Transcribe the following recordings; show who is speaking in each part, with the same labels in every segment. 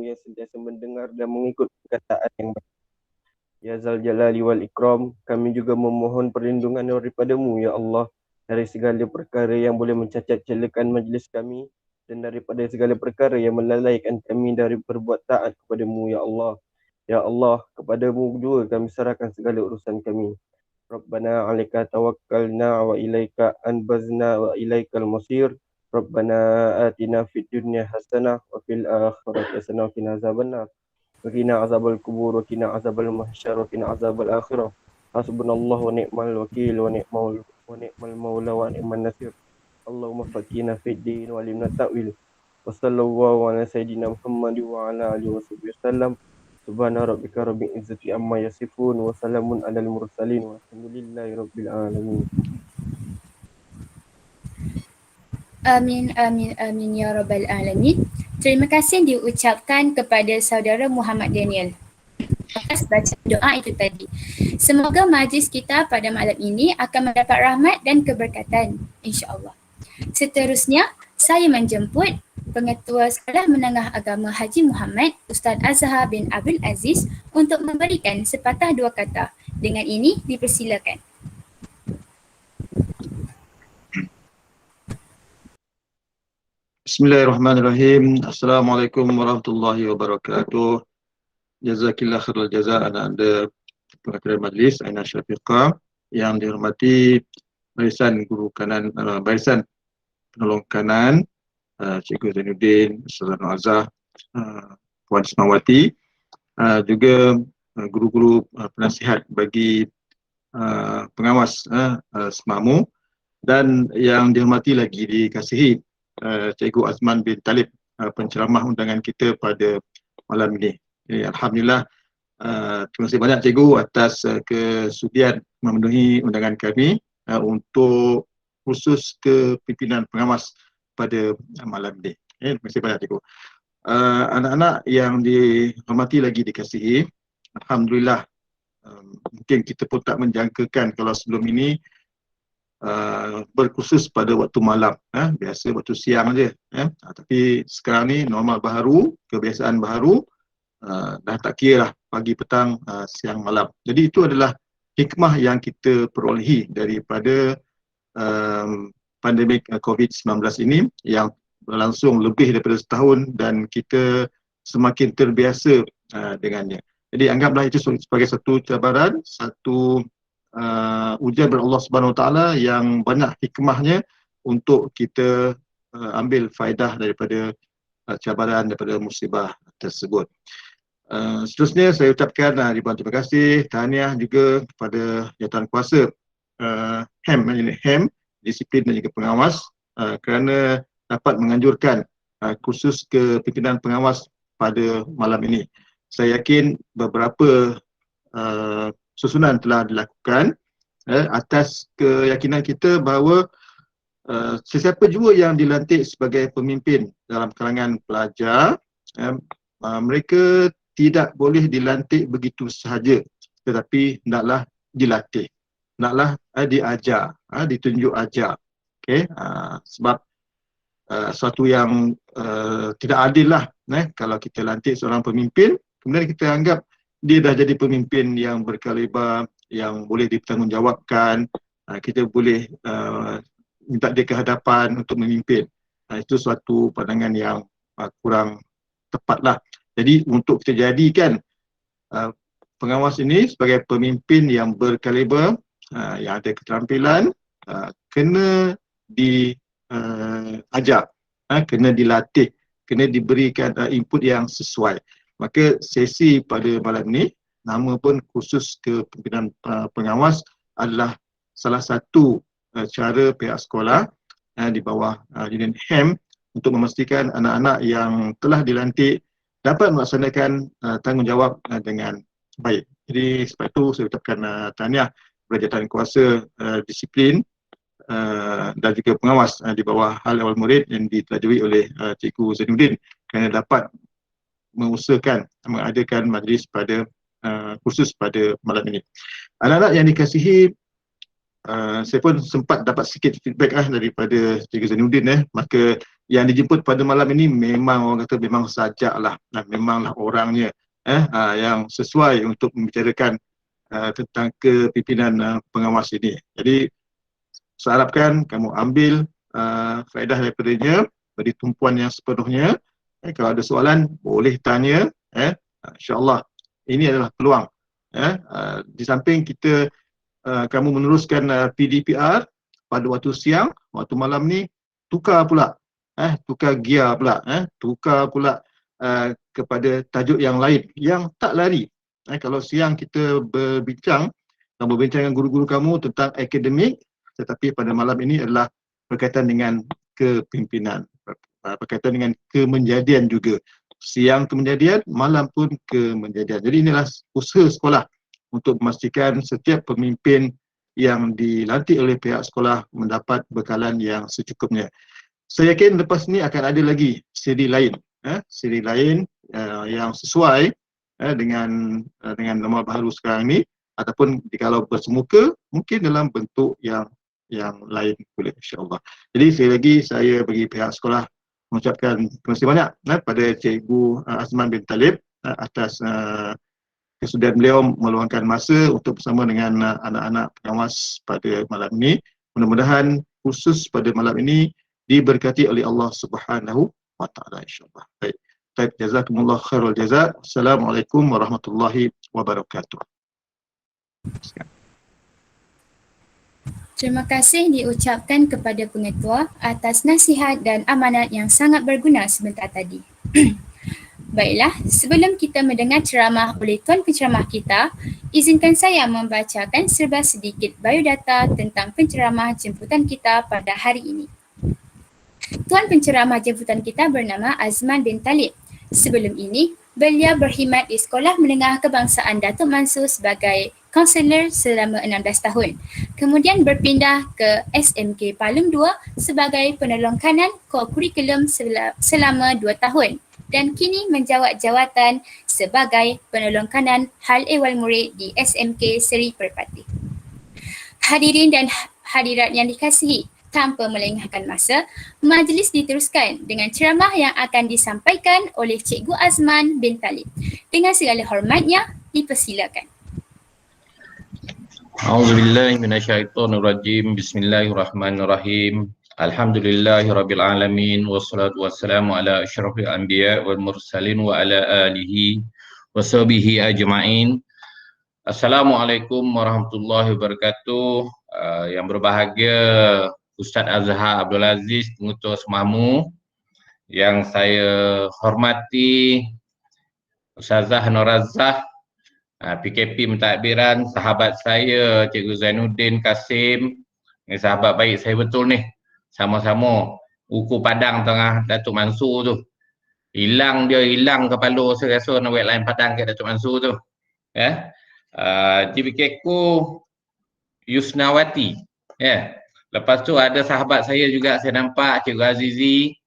Speaker 1: yang sentiasa mendengar dan mengikut perkataan yang baik. Ya Zal Jalali wal Ikram, kami juga memohon perlindungan daripada-Mu, Ya Allah, dari segala perkara yang boleh mencacat celakan majlis kami dan daripada segala perkara yang melalaikan kami dari berbuat taat kepada-Mu, Ya Allah. Ya Allah, kepada-Mu juga kami serahkan segala urusan kami. Rabbana 'alaika tawakkalna wa ilaika anbazna wa ilaikal masir. Rabbana atina fid dunya hasanah wa fil akhirati hasanah wa qina azabannar. Wa azabal kubur wa qina azabal mahsyar wa qina azabal akhirah. Hasbunallahu wa ni'mal wakil wa ni'mal maula wa ni'man nasir. Allahumma fakina fid din wa alimna ta'wil. Wa sallallahu ala sayyidina Muhammad wa ala alihi wa sahbihi wasallam. Subhana rabbika rabbil izzati amma yasifun wa salamun alal mursalin walhamdulillahi rabbil alamin.
Speaker 2: Amin, amin, amin ya rabbal alamin. Terima kasih diucapkan kepada saudara Muhammad Daniel atas baca doa itu tadi. Semoga majlis kita pada malam ini akan mendapat rahmat dan keberkatan, insya-Allah. Seterusnya, saya menjemput Pengetua Sekolah Menengah Agama Haji Muhammad, Ustaz Azhar bin Abdul Aziz untuk memberikan sepatah dua kata. Dengan ini, dipersilakan.
Speaker 3: Bismillahirrahmanirrahim. Assalamualaikum warahmatullahi wabarakatuh. Jazakillah khairul jazaa Anda pengacara majlis Aina Syafiqah yang dihormati barisan guru kanan, barisan penolong kanan, Cikgu Zainuddin, Ustaz Azhar, Puan Ismawati, juga guru-guru penasihat bagi pengawas SMAMU, dan yang dihormati lagi dikasihi Cikgu Azman bin Talib, penceramah undangan kita pada malam ini. Jadi, Alhamdulillah, terima kasih banyak Cikgu atas kesudian memenuhi undangan kami untuk khusus ke pimpinan pengawas pada malam ini. Terima kasih banyak Cikgu. Anak-anak yang dihormati lagi dikasihi, Alhamdulillah, mungkin kita pun tak menjangkakan kalau sebelum ini berkhusus pada waktu malam, biasa waktu siang je, tapi sekarang ni normal baharu, kebiasaan baharu, dah tak kira lah pagi, petang, siang, malam. Jadi itu adalah hikmah yang kita perolehi daripada pandemik COVID-19 ini yang berlangsung lebih daripada setahun dan kita semakin terbiasa dengannya. Jadi anggaplah itu sebagai satu cabaran, satu ujian dari Allah Subhanahu Wa Taala yang banyak hikmahnya untuk kita ambil faedah daripada cabaran, daripada musibah tersebut. Seterusnya saya ucapkan ribuan terima kasih, tahniah juga kepada jawatan kuasa HEM, Disiplin dan juga Pengawas, kerana dapat menganjurkan khusus ke pimpinan pengawas pada malam ini. Saya yakin beberapa susunan telah dilakukan atas keyakinan kita bahawa sesiapa jua yang dilantik sebagai pemimpin dalam kalangan pelajar, mereka tidak boleh dilantik begitu sahaja, tetapi hendaklah dilatih, hendaklah diajar, ditunjuk ajar. Okay? Sebab suatu yang tidak adil lah kalau kita lantik seorang pemimpin, kemudian kita anggap dia dah jadi pemimpin yang berkaliber, yang boleh dipertanggungjawabkan, kita boleh minta dia ke hadapan untuk memimpin. Itu suatu pandangan yang kurang tepatlah. Jadi untuk kita jadikan pengawas ini sebagai pemimpin yang berkaliber, yang ada keterampilan, kena diajar, kena dilatih, kena diberikan input yang sesuai. Maka sesi pada malam ini, nama pun khusus ke pimpinan pengawas, adalah salah satu cara pihak sekolah di bawah Union HEM untuk memastikan anak-anak yang telah dilantik dapat melaksanakan tanggungjawab dengan baik. Jadi sebab itu saya ucapkan tahniah kepada jawatan kuasa disiplin dan juga pengawas di bawah Hal Awal Murid yang ditelajui oleh Cikgu Zainuddin kerana dapat mengusahakan mengadakan majlis pada khusus pada malam ini. Anak-anak yang dikasihi, saya pun sempat dapat sikit feedback daripada Cikgu Zainuddin, maka yang dijemput pada malam ini memang orang kata memang sajak lah, memanglah orangnya yang sesuai untuk membicarakan tentang kepimpinan pengawas ini. Jadi saya harapkan kamu ambil faedah daripadanya, beri tumpuan yang sepenuhnya. Kalau ada soalan boleh tanya. InsyaAllah ini adalah peluang. Di samping kita kamu meneruskan PDPR pada waktu siang, waktu malam ni tukar pula, tukar gear pula, tukar pula kepada tajuk yang lain yang tak lari. Kalau siang kita berbincang dengan guru-guru kamu tentang akademik, tetapi pada malam ini adalah berkaitan dengan kepimpinan, berkaitan dengan kemenjadian juga. Siang kemenjadian, malam pun kemenjadian. Jadi inilah usaha sekolah untuk memastikan setiap pemimpin yang dilantik oleh pihak sekolah mendapat bekalan yang secukupnya. Saya yakin lepas ni akan ada lagi siri lain, yang sesuai dengan norma baru sekarang ni, ataupun kalau bersemuka mungkin dalam bentuk yang lain boleh, insya-Allah. Jadi sekali lagi saya bagi pihak sekolah mengucapkan terima kasih banyak pada Cikgu Azman bin Talib atas kesudian beliau meluangkan masa untuk bersama dengan anak-anak pengawas pada malam ini. Mudah-mudahan khusus pada malam ini diberkati oleh Allah Subhanahu wa taala, insya-Allah. Baik. Jazakumullah khairul jazak. Assalamualaikum warahmatullahi wabarakatuh.
Speaker 2: Terima kasih diucapkan kepada pengetua atas nasihat dan amanat yang sangat berguna sebentar tadi. Baiklah, sebelum kita mendengar ceramah oleh tuan penceramah kita, izinkan saya membacakan serba sedikit biodata tentang penceramah jemputan kita pada hari ini. Tuan penceramah jemputan kita bernama Azman bin Talib. Sebelum ini, beliau berkhidmat di Sekolah Menengah Kebangsaan Datuk Mansur sebagai kaunselor selama 16 tahun. Kemudian berpindah ke SMK Palung 2 sebagai penolong kanan ko-kurikulum selama 2 tahun dan kini menjawat jawatan sebagai penolong kanan hal ehwal murid di SMK Seri Perpati. Hadirin dan hadirat yang dikasihi, tanpa melengahkan masa, majlis diteruskan dengan ceramah yang akan disampaikan oleh Cikgu Azman bin Talib. Dengan segala hormatnya, dipersilakan.
Speaker 4: A'udzubillahi minasyaitonirrajim. Bismillahirrahmanirrahim. Alhamdulillahirabbil alamin wassalatu wassalamu ala asyrafil anbiya wal mursalin wa ala alihi washabihi ajmain. Assalamualaikum warahmatullahi wabarakatuh. Yang berbahagia Ustaz Azhar Abdul Aziz, pengetua Semamu, yang saya hormati Ustazah Norazah, PKP Mentadbiran, sahabat saya Cikgu Zainuddin Kasim, ni sahabat baik saya betul ni. Sama-sama uku padang tengah Datuk Mansur tu. Hilang kepala saya rasa nak buat lain padang kat Datuk Mansur tu. GBK ku Yusnawati. Lepas tu ada sahabat saya juga saya nampak, Cikgu Azizi,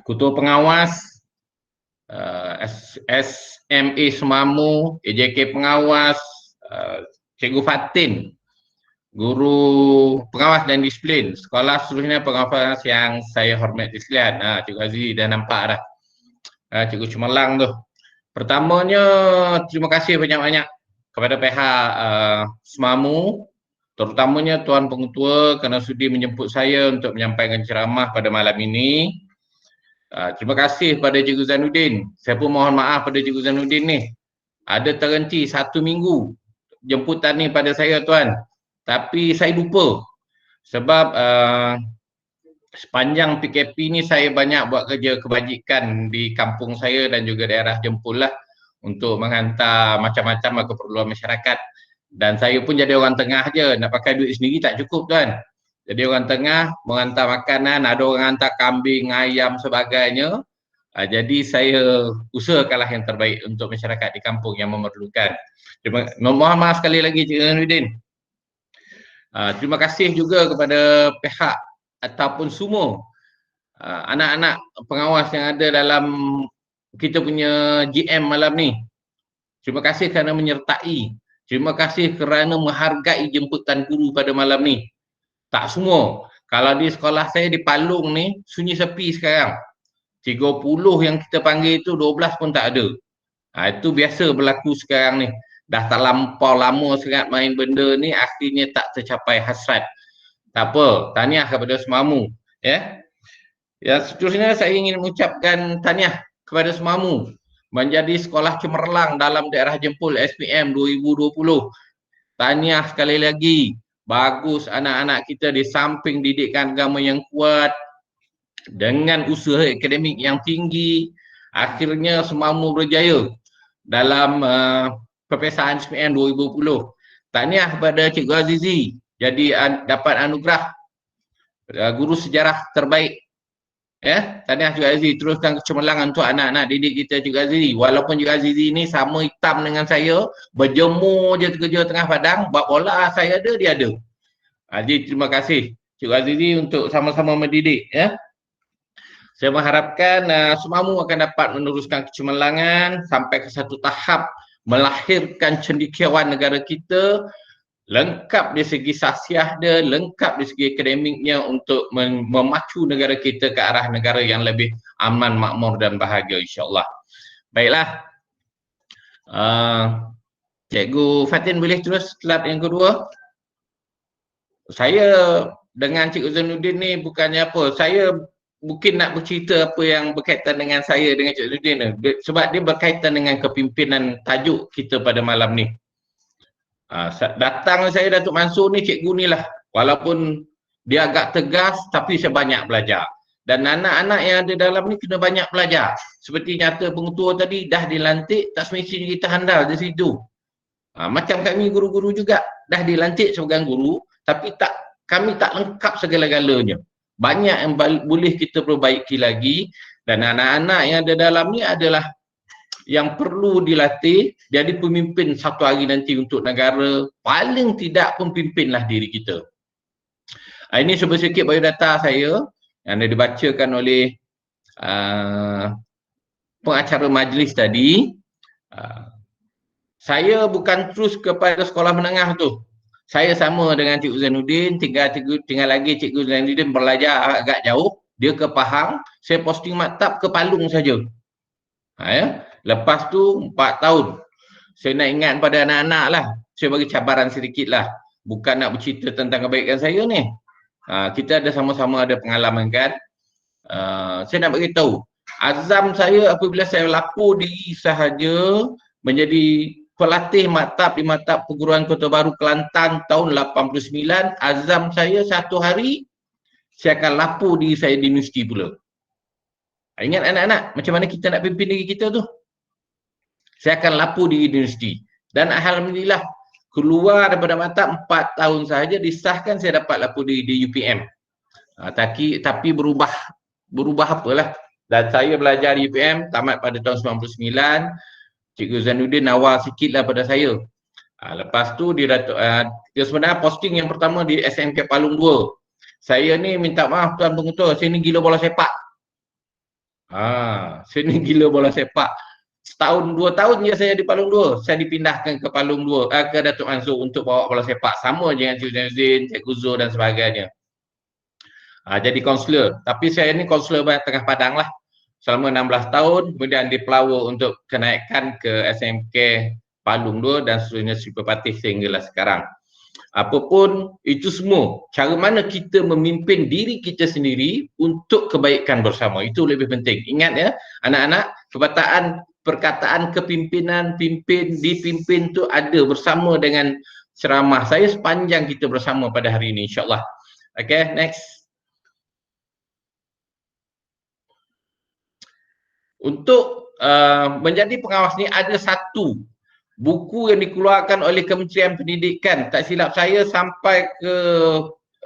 Speaker 4: Ketua Pengawas SMA Semamu, AJK Pengawas, Cikgu Fatin, Guru Pengawas dan Disiplin. Sekolah seterusnya pengawas yang saya hormati sekalian. Cikgu Azizi dah nampak dah. Cikgu Cemerlang tu. Pertamanya, terima kasih banyak-banyak kepada pihak Semamu, terutamanya Tuan Pengetua kerana sudi menjemput saya untuk menyampaikan ceramah pada malam ini. Terima kasih pada Cikgu Zainuddin. Saya pun mohon maaf pada Cikgu Zainuddin ni. Ada terhenti 1 minggu jemputan ni pada saya, Tuan. Tapi saya lupa. Sebab sepanjang PKP ni saya banyak buat kerja kebajikan di kampung saya dan juga daerah Jempol lah, untuk menghantar macam-macam keperluan masyarakat. Dan saya pun jadi orang tengah je, nak pakai duit sendiri tak cukup, Tuan. Jadi orang tengah menghantar makanan, ada orang hantar kambing, ayam sebagainya. Jadi saya usahakanlah yang terbaik untuk masyarakat di kampung yang memerlukan. Mohon maaf sekali lagi Cikgu Zainuddin. Terima kasih juga kepada pihak ataupun semua anak-anak pengawas yang ada dalam kita punya GM malam ni. Terima kasih kerana menyertai. Terima kasih kerana menghargai jemputan guru pada malam ni. Tak semua. Kalau di sekolah saya di Palung ni, sunyi sepi sekarang. 30 yang kita panggil itu 12 pun tak ada. Itu biasa berlaku sekarang ni. Dah terlampau lama sangat main benda ni, akhirnya tak tercapai hasrat. Tak apa, tahniah kepada semamu. Ya. Yang seterusnya saya ingin mengucapkan tahniah kepada semamu menjadi sekolah cemerlang dalam daerah Jempol SPM 2020. Tahniah sekali lagi. Bagus anak-anak kita di samping didikan agama yang kuat dengan usaha akademik yang tinggi, akhirnya semamu berjaya dalam peperiksaan SPM 2020. Tahniah kepada Cikgu Azizi jadi dapat anugerah guru sejarah terbaik. Ya, tahniah Cikgu Azizi, teruskan kecemerlangan untuk anak-anak didik kita Cikgu Azizi. Walaupun Cikgu Azizi ni sama hitam dengan saya, berjemur je kerja tengah padang, buat bola saya ada, dia ada. Jadi terima kasih Cikgu Azizi untuk sama-sama mendidik, ya. Saya mengharapkan semamu akan dapat meneruskan kecemerlangan sampai ke satu tahap melahirkan cendekiawan negara kita, lengkap dari segi sahsiah dia, lengkap dari segi akademiknya untuk memacu negara kita ke arah negara yang lebih aman, makmur dan bahagia, insyaAllah. Baiklah. Cikgu Fatin boleh terus slide yang kedua. Saya dengan Cikgu Zainuddin ni bukannya apa, saya mungkin nak bercerita apa yang berkaitan dengan saya dengan Cikgu Zainuddin ni, sebab dia berkaitan dengan kepimpinan tajuk kita pada malam ni. Datang saya Datuk Mansur ni, cikgu ni lah, walaupun dia agak tegas tapi saya banyak belajar, dan anak-anak yang ada dalam ni kena banyak belajar. Seperti nyata pengetua tadi, dah dilantik tak semestinya kita handal di situ. Macam kami guru-guru juga dah dilantik sebagai guru, tapi kami tak lengkap segala-galanya. Banyak yang boleh kita perbaiki lagi, dan anak-anak yang ada dalam ni adalah yang perlu dilatih jadi pemimpin satu hari nanti untuk negara. Paling tidak pun pimpinlah diri kita. Ini sedikit biodata saya yang dibacakan oleh pengacara majlis tadi. Saya bukan terus kepada sekolah menengah tu. Saya sama dengan Cikgu Zainuddin, tinggal lagi Cikgu Zainuddin belajar agak jauh, dia ke Pahang, saya posting maktab ke Palung saja. Ya. Lepas tu 4 tahun. Saya nak ingat pada anak-anak lah. Saya bagi cabaran sedikit lah. Bukan nak bercerita tentang kebaikan saya ni. Kita ada sama-sama ada pengalaman kan. Saya nak beritahu. Azam saya apabila saya lapor diri sahaja menjadi pelatih maktab di Maktab Perguruan Kota Baru Kelantan tahun 89. Azam saya satu hari saya akan lapor diri saya di universiti pula. Ingat anak-anak macam mana kita nak pimpin diri kita tu. Saya akan lapor di universiti. Dan alhamdulillah keluar daripada maktab 4 tahun sahaja disahkan saya dapat lapor di UPM. Tapi berubah apalah. Dan saya belajar di UPM tamat pada tahun 99. Cikgu Zainuddin awal sikit lah pada saya. Lepas tu dia sebenarnya posting yang pertama di SMK Palung 2. Saya ni minta maaf Tuan Pengetua, saya ni gila bola sepak. Saya ni gila bola sepak. Setahun 2 tahun je saya di Palung 2. Saya dipindahkan ke Palung 2, ke Datuk Mansur untuk bawa bola sepak. Sama dengan Cikgu Zainuddin, Cikgu Zul dan sebagainya. Jadi konselor. Tapi saya ni konselor tengah padang lah. Selama 16 tahun, kemudian dipelawa untuk kenaikan ke SMK Palung 2 dan seterusnya Sri Perpatih sehinggalah sekarang. Apapun itu semua, cara mana kita memimpin diri kita sendiri untuk kebaikan bersama, itu lebih penting. Ingat ya anak-anak, perkataan kepimpinan, pimpin, dipimpin tu ada bersama dengan ceramah saya sepanjang kita bersama pada hari ini, insyaAllah. Okay, next. Untuk menjadi pengawas ni ada satu buku yang dikeluarkan oleh Kementerian Pendidikan, tak silap saya sampai ke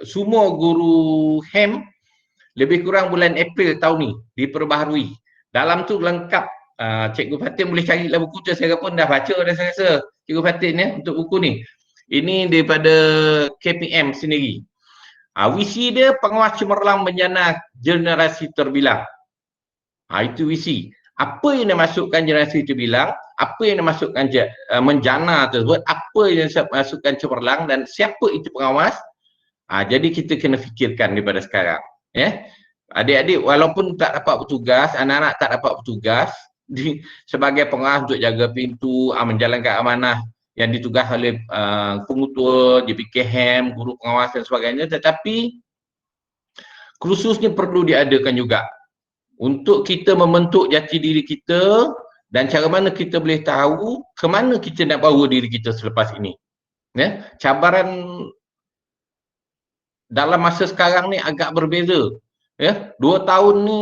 Speaker 4: semua guru HEM lebih kurang bulan April tahun ni diperbaharui. Dalam tu lengkap. Cikgu Fatin boleh carilah buku tu, saya pun dah baca dah saya rasa Cikgu Fatin ya untuk buku ni. Ini daripada KPM sendiri. Visi dia pengawas cemerlang menjana generasi terbilang. Itu visi. Apa yang dimasukkan generasi terbilang, apa yang dimasukkan menjana tersebut, apa yang dimasukkan cemerlang dan siapa itu pengawas. Jadi kita kena fikirkan daripada sekarang. Ya. Adik-adik walaupun tak dapat bertugas, anak-anak tak dapat bertugas, sebagai pengawas untuk jaga pintu, menjalankan amanah yang ditugas oleh pengutua, JPKM, guru pengawas dan sebagainya, tetapi kursusnya perlu diadakan juga untuk kita membentuk jati diri kita dan cara mana kita boleh tahu ke mana kita nak bawa diri kita selepas ini. Ya, cabaran dalam masa sekarang ni agak berbeza. Ya, 2 tahun ni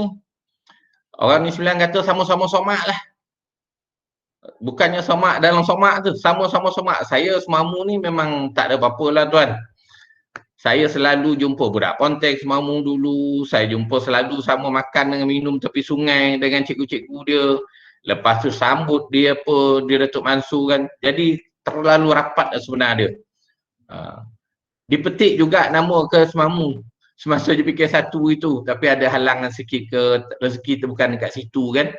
Speaker 4: orang New Zealand kata sama-sama somak lah. Bukannya somak dalam somak tu, sama-sama somak. Saya semamu ni memang tak ada apa-apa lah tuan. Saya selalu jumpa budak Pontianak semamu dulu. Saya jumpa selalu sama makan dengan minum tepi sungai dengan cikgu-cikgu dia. Lepas tu sambut dia apa, dia Datuk Mansur kan. Jadi terlalu rapat sebenarnya dia. Dipetik juga nama ke semamu semasa dia fikir satu itu, tapi ada halangan sikit ke rezeki tu bukan dekat situ kan.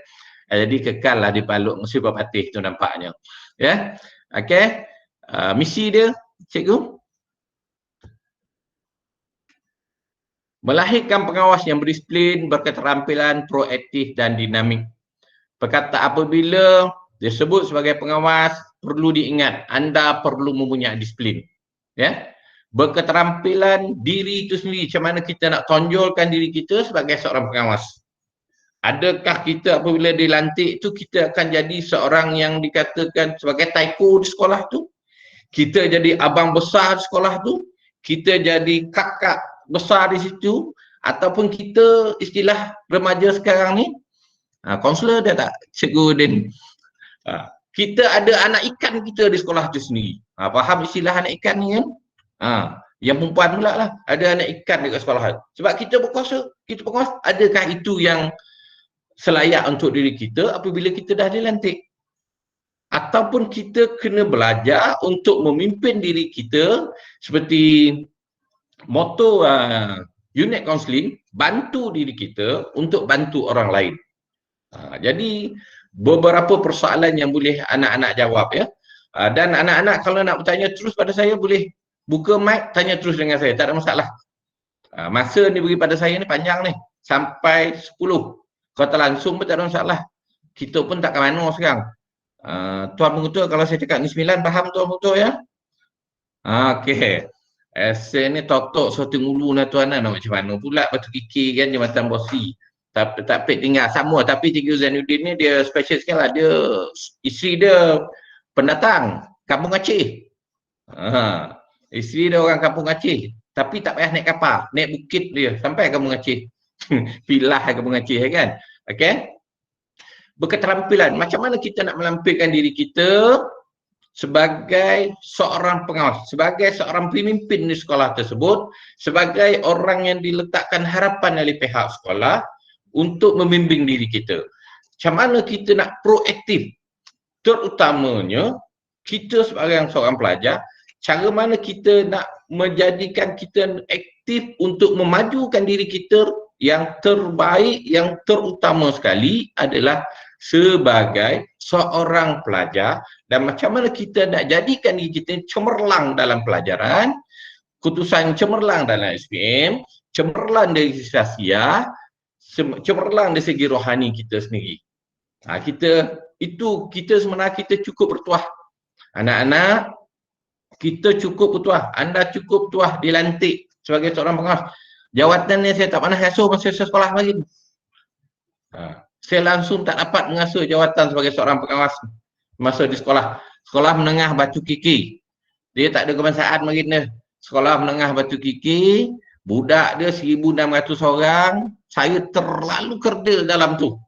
Speaker 4: Jadi kekal lah di Paluk Musibah Patih tu nampaknya. Ya. Okey. Misi dia cikgu melahirkan pengawas yang berdisiplin, berketerampilan, proaktif dan dinamik. Perkata apabila disebut sebagai pengawas, perlu diingat anda perlu mempunyai disiplin. Ya. Berketerampilan diri itu sendiri, macam mana kita nak tonjolkan diri kita sebagai seorang pengawas. Adakah kita apabila dilantik itu kita akan jadi seorang yang dikatakan sebagai taiko di sekolah tu? Kita jadi abang besar di sekolah tu? Kita jadi kakak besar di situ? Ataupun kita istilah remaja sekarang ni, kaunselor dah tak Cikgu Din? Kita ada anak ikan kita di sekolah tu sendiri. Faham istilah anak ikan ni kan? Yang perempuan pula lah, ada anak ikan dekat sekolah. Sebab kita berkuasa, kita pengawas. Adakah itu yang selayak untuk diri kita apabila kita dah dilantik? Ataupun kita kena belajar untuk memimpin diri kita seperti moto unit counselling, bantu diri kita untuk bantu orang lain. Jadi beberapa persoalan yang boleh anak-anak jawab ya. Dan anak-anak kalau nak bertanya terus pada saya boleh buka mic, tanya terus dengan saya, tak ada masalah. Masa ni beri pada saya ni panjang ni, sampai 10. Kalau tak langsung pun tak ada masalah. Kita pun tak ke mana sekarang. Tuan Pengutua, kalau saya cakap ni 9, faham Tuan Pengutua ya? Okey. Saya ni totok soting ulu lah tuan nak macam mana pula batu kiki kan Jambatan Bosi. Tak tinggal sama, tapi Cikgu Zainuddin ni dia special sekali lah. Dia isteri dia pendatang Kampung Aceh. Isteri dia orang Kampung Aceh, tapi tak payah naik kapal, naik bukit dia sampai Kampung Aceh. Pilah Kampung Aceh kan. Okey. Berketerampilan, macam mana kita nak melampirkan diri kita sebagai seorang pengawas, sebagai seorang pemimpin di sekolah tersebut, sebagai orang yang diletakkan harapan oleh pihak sekolah untuk membimbing diri kita. Macam mana kita nak proaktif, terutamanya kita sebagai seorang pelajar, cara mana kita nak menjadikan kita aktif untuk memajukan diri kita yang terbaik, yang terutama sekali adalah sebagai seorang pelajar, dan macam mana kita nak jadikan diri kita cemerlang dalam pelajaran, keputusan cemerlang dalam SPM, cemerlang dari sisi sosial, cemerlang dari segi rohani kita sendiri. Kita sebenarnya kita cukup bertuah. Anak-anak, kita cukup bertuah. Anda cukup bertuah dilantik sebagai seorang pengawas. Jawatan ni saya tak pernah asuh masa saya sekolah lagi. Saya langsung tak dapat mengasuh jawatan sebagai seorang pengawas masa di sekolah. Sekolah menengah Batu Kiki. Dia tak ada kebangsaan lagi ni. Sekolah menengah Batu Kiki, budak dia 1,600 orang. Saya terlalu kerdil dalam tu.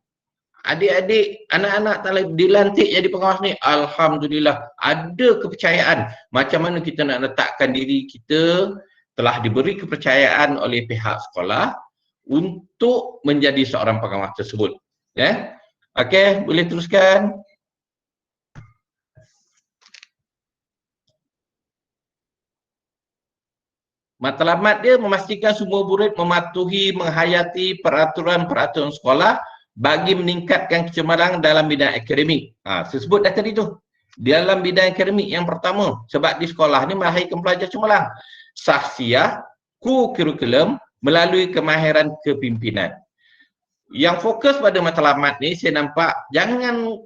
Speaker 4: Adik-adik, anak-anak telah dilantik jadi pengawas ni, alhamdulillah ada kepercayaan. Macam mana kita nak letakkan diri kita telah diberi kepercayaan oleh pihak sekolah untuk menjadi seorang pengawas tersebut. Ya. Okey, boleh teruskan. Matlamat dia memastikan semua murid mematuhi, menghayati peraturan-peraturan sekolah bagi meningkatkan kecemerlangan dalam bidang akademik. Saya sebut dah tadi tu. Dalam bidang akademik yang pertama, sebab di sekolah ni melahirkan pelajar cemerlang. Sahsiah, kurikulum melalui kemahiran kepimpinan. Yang fokus pada matlamat ni saya nampak, jangan,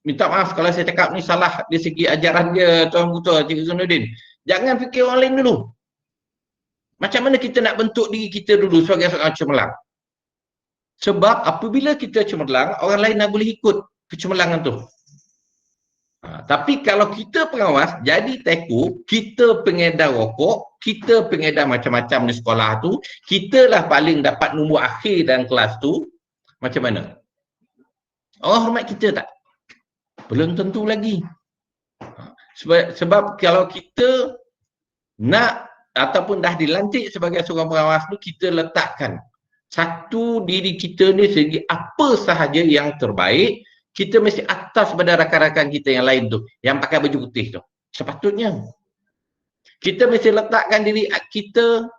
Speaker 4: minta maaf kalau saya cakap ni salah di segi ajaran dia Tuan Buta, Cikgu Zainuddin. Jangan fikir orang lain dulu. Macam mana kita nak bentuk diri kita dulu sebagai seorang cemerlang? Sebab apabila kita cemerlang, orang lain nak boleh ikut kecemerlangan tu. Tapi kalau kita pengawas, jadi teko, kita pengedar rokok, kita pengedar macam-macam di sekolah tu, kita lah paling dapat nombor akhir dalam kelas tu, macam mana? Orang hormat kita tak? Belum tentu lagi. Sebab kalau kita nak ataupun dah dilantik sebagai seorang pengawas tu, kita letakkan satu diri kita ni segi apa sahaja yang terbaik, kita mesti atas pada rakan-rakan kita yang lain tu, yang pakai baju putih tu. Sepatutnya. Kita mesti letakkan diri kita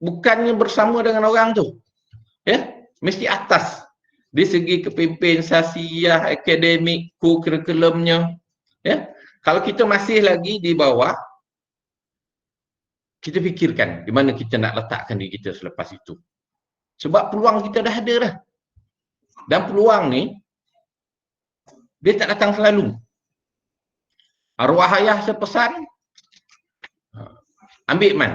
Speaker 4: bukannya bersama dengan orang tu. Ya, mesti atas. Di segi kepimpinan, akademik, kurikulumnya. Ya. Kalau kita masih lagi di bawah, kita fikirkan di mana kita nak letakkan diri kita selepas itu. Sebab peluang kita dah ada dah. Dan peluang ni, dia tak datang selalu. Arwah ayah sepesan, ambil man.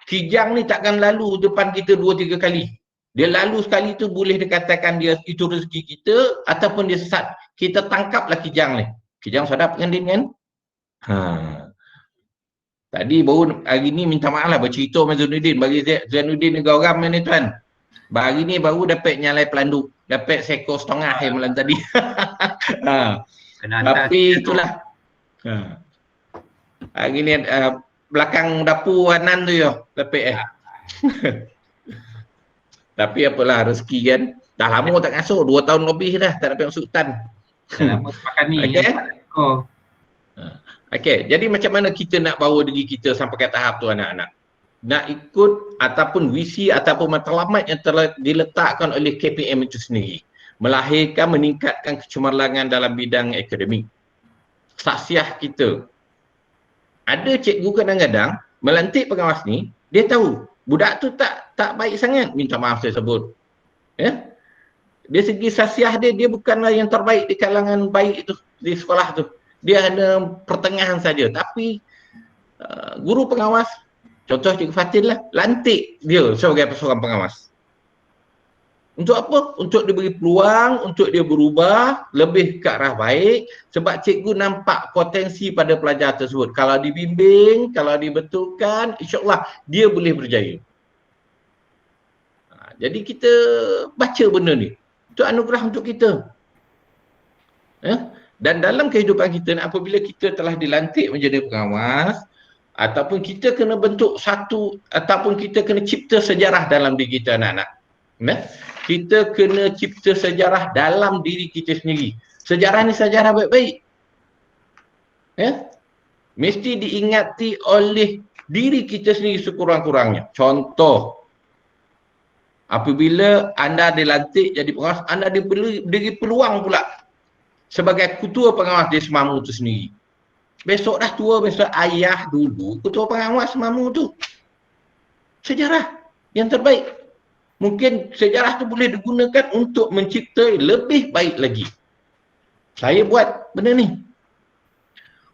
Speaker 4: Kijang ni takkan lalu depan kita 2-3 kali. Dia lalu sekali tu boleh dikatakan dia itu rezeki kita ataupun dia sesat. Kita tangkaplah kijang ni. Kijang sedap kan Din kan? Tadi baru hari ni minta maaf lah bercerita dengan Zainuddin. Bagi Zainuddin ni garam ni tuan. Hari ni baru dapat nyalai pelanduk. Dapat seekor setengah malam tadi. Tapi itulah. Hari ni belakang dapur Anan tu ya. Dapat Tapi apalah rezeki kan. Dah lama tak ngasuh. 2 tahun lebih dah tak dapat masuk hutan.
Speaker 5: Dah lama semakan ni.
Speaker 4: Okay. Okey, jadi macam mana kita nak bawa diri kita sampai ke tahap tu anak-anak? Nak ikut ataupun visi ataupun matlamat yang telah diletakkan oleh KPM itu sendiri. Melahirkan, meningkatkan kecemerlangan dalam bidang akademik. Saksiah kita. Ada cikgu kadang-kadang melantik pengawas ni, dia tahu budak tu tak baik sangat, minta maaf saya sebut. Ya? Dari segi saksiah dia bukanlah yang terbaik di kalangan baik itu di sekolah tu. Dia hanya pertengahan saja. Tapi guru pengawas, contoh Cikgu Fatin lah, lantik dia sebagai seorang pengawas. Untuk apa? Untuk diberi peluang, untuk dia berubah lebih ke arah baik. Sebab cikgu nampak potensi pada pelajar tersebut. Kalau dibimbing, kalau dibetulkan, insyaAllah dia boleh berjaya. Jadi kita baca benda ni. Itu anugerah untuk kita. Dan dalam kehidupan kita, apabila kita telah dilantik menjadi pengawas, ataupun kita kena bentuk satu, ataupun kita kena cipta sejarah dalam diri kita anak-anak. Kita kena cipta sejarah dalam diri kita sendiri. Sejarah ni sejarah baik-baik. Mesti diingati oleh diri kita sendiri sekurang-kurangnya. Contoh, apabila anda dilantik jadi pengawas, anda diberi peluang pula sebagai ketua pengawas di Semamu tu sendiri. Besok dah tua, besok ayah dulu ketua pengawas Semamu tu. Sejarah yang terbaik. Mungkin sejarah tu boleh digunakan untuk mencipta lebih baik lagi. Saya buat benda ni.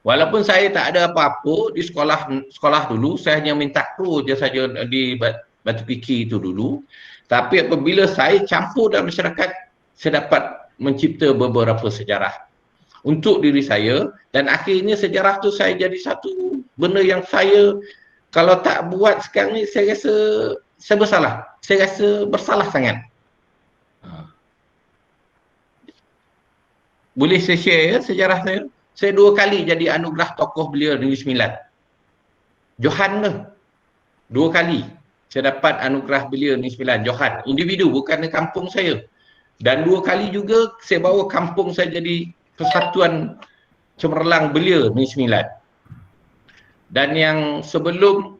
Speaker 4: Walaupun saya tak ada apa-apa di sekolah dulu, saya hanya minta kru je saja di Batu Piki itu dulu. Tapi apabila saya campur dalam masyarakat, saya dapat mencipta beberapa sejarah untuk diri saya, dan akhirnya sejarah tu saya jadi satu benda yang saya kalau tak buat sekarang ni, saya rasa saya bersalah. Saya rasa bersalah sangat. Boleh saya share ya sejarah saya? Saya 2 kali jadi anugerah tokoh belia Negeri Sembilan. Johan tu. 2 kali saya dapat anugerah belia Negeri Sembilan. Johan. Individu, bukan di kampung saya. Dan 2 kali juga saya bawa kampung saya jadi Persatuan Cemerlang Belia Negeri Sembilan. Dan yang sebelum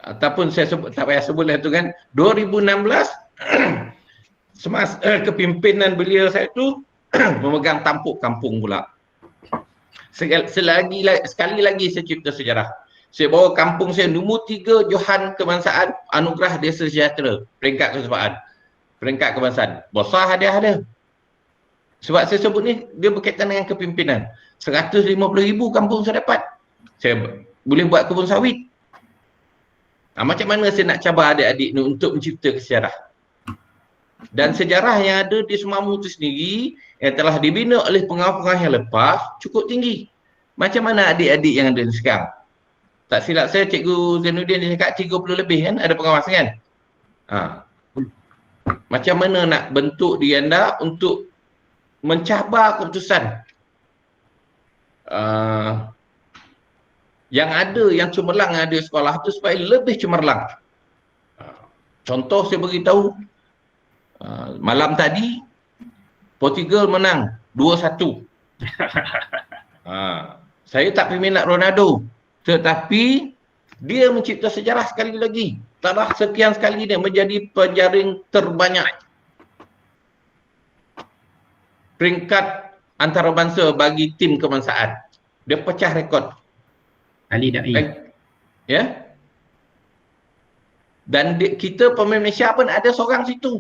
Speaker 4: ataupun saya sebut, tak payah sebut lah tu kan, 2016 semasa kepimpinan belia saya tu memegang tampuk kampung pula. Sekali lagi saya cipta sejarah. Saya bawa kampung saya nombor 3 Johan Kebangsaan, Anugerah Desa Sejahtera, peringkat keseluruhan, peringkat kebangsaan. Besar hadiah ada. Sebab saya sebut ni, dia berkaitan dengan kepimpinan. 150,000 kampung saya dapat. Saya boleh buat kebun sawit. Macam mana saya nak cabar adik-adik ni untuk mencipta sejarah? Dan sejarah yang ada di Semamu itu sendiri, yang telah dibina oleh pengawal-pengawal yang lepas, cukup tinggi. Macam mana adik-adik yang ada sekarang? Tak silap saya, Cikgu Zainuddin dia cakap 30 lebih kan, ada pengawas kan? Macam mana nak bentuk diri anda untuk mencabar keputusan yang ada, yang cemerlang yang ada di sekolah tu supaya lebih cemerlang. Contoh saya beritahu, malam tadi Portugal menang 2-1. Saya tak peminat Ronaldo, tetapi dia mencipta sejarah sekali lagi. Telah sekian sekali dia menjadi penjaring terbanyak peringkat antarabangsa bagi tim kebangsaan. Dia pecah rekod.
Speaker 5: Ali Da'i.
Speaker 4: Ya. Dan kita pemain Malaysia pun ada seorang situ.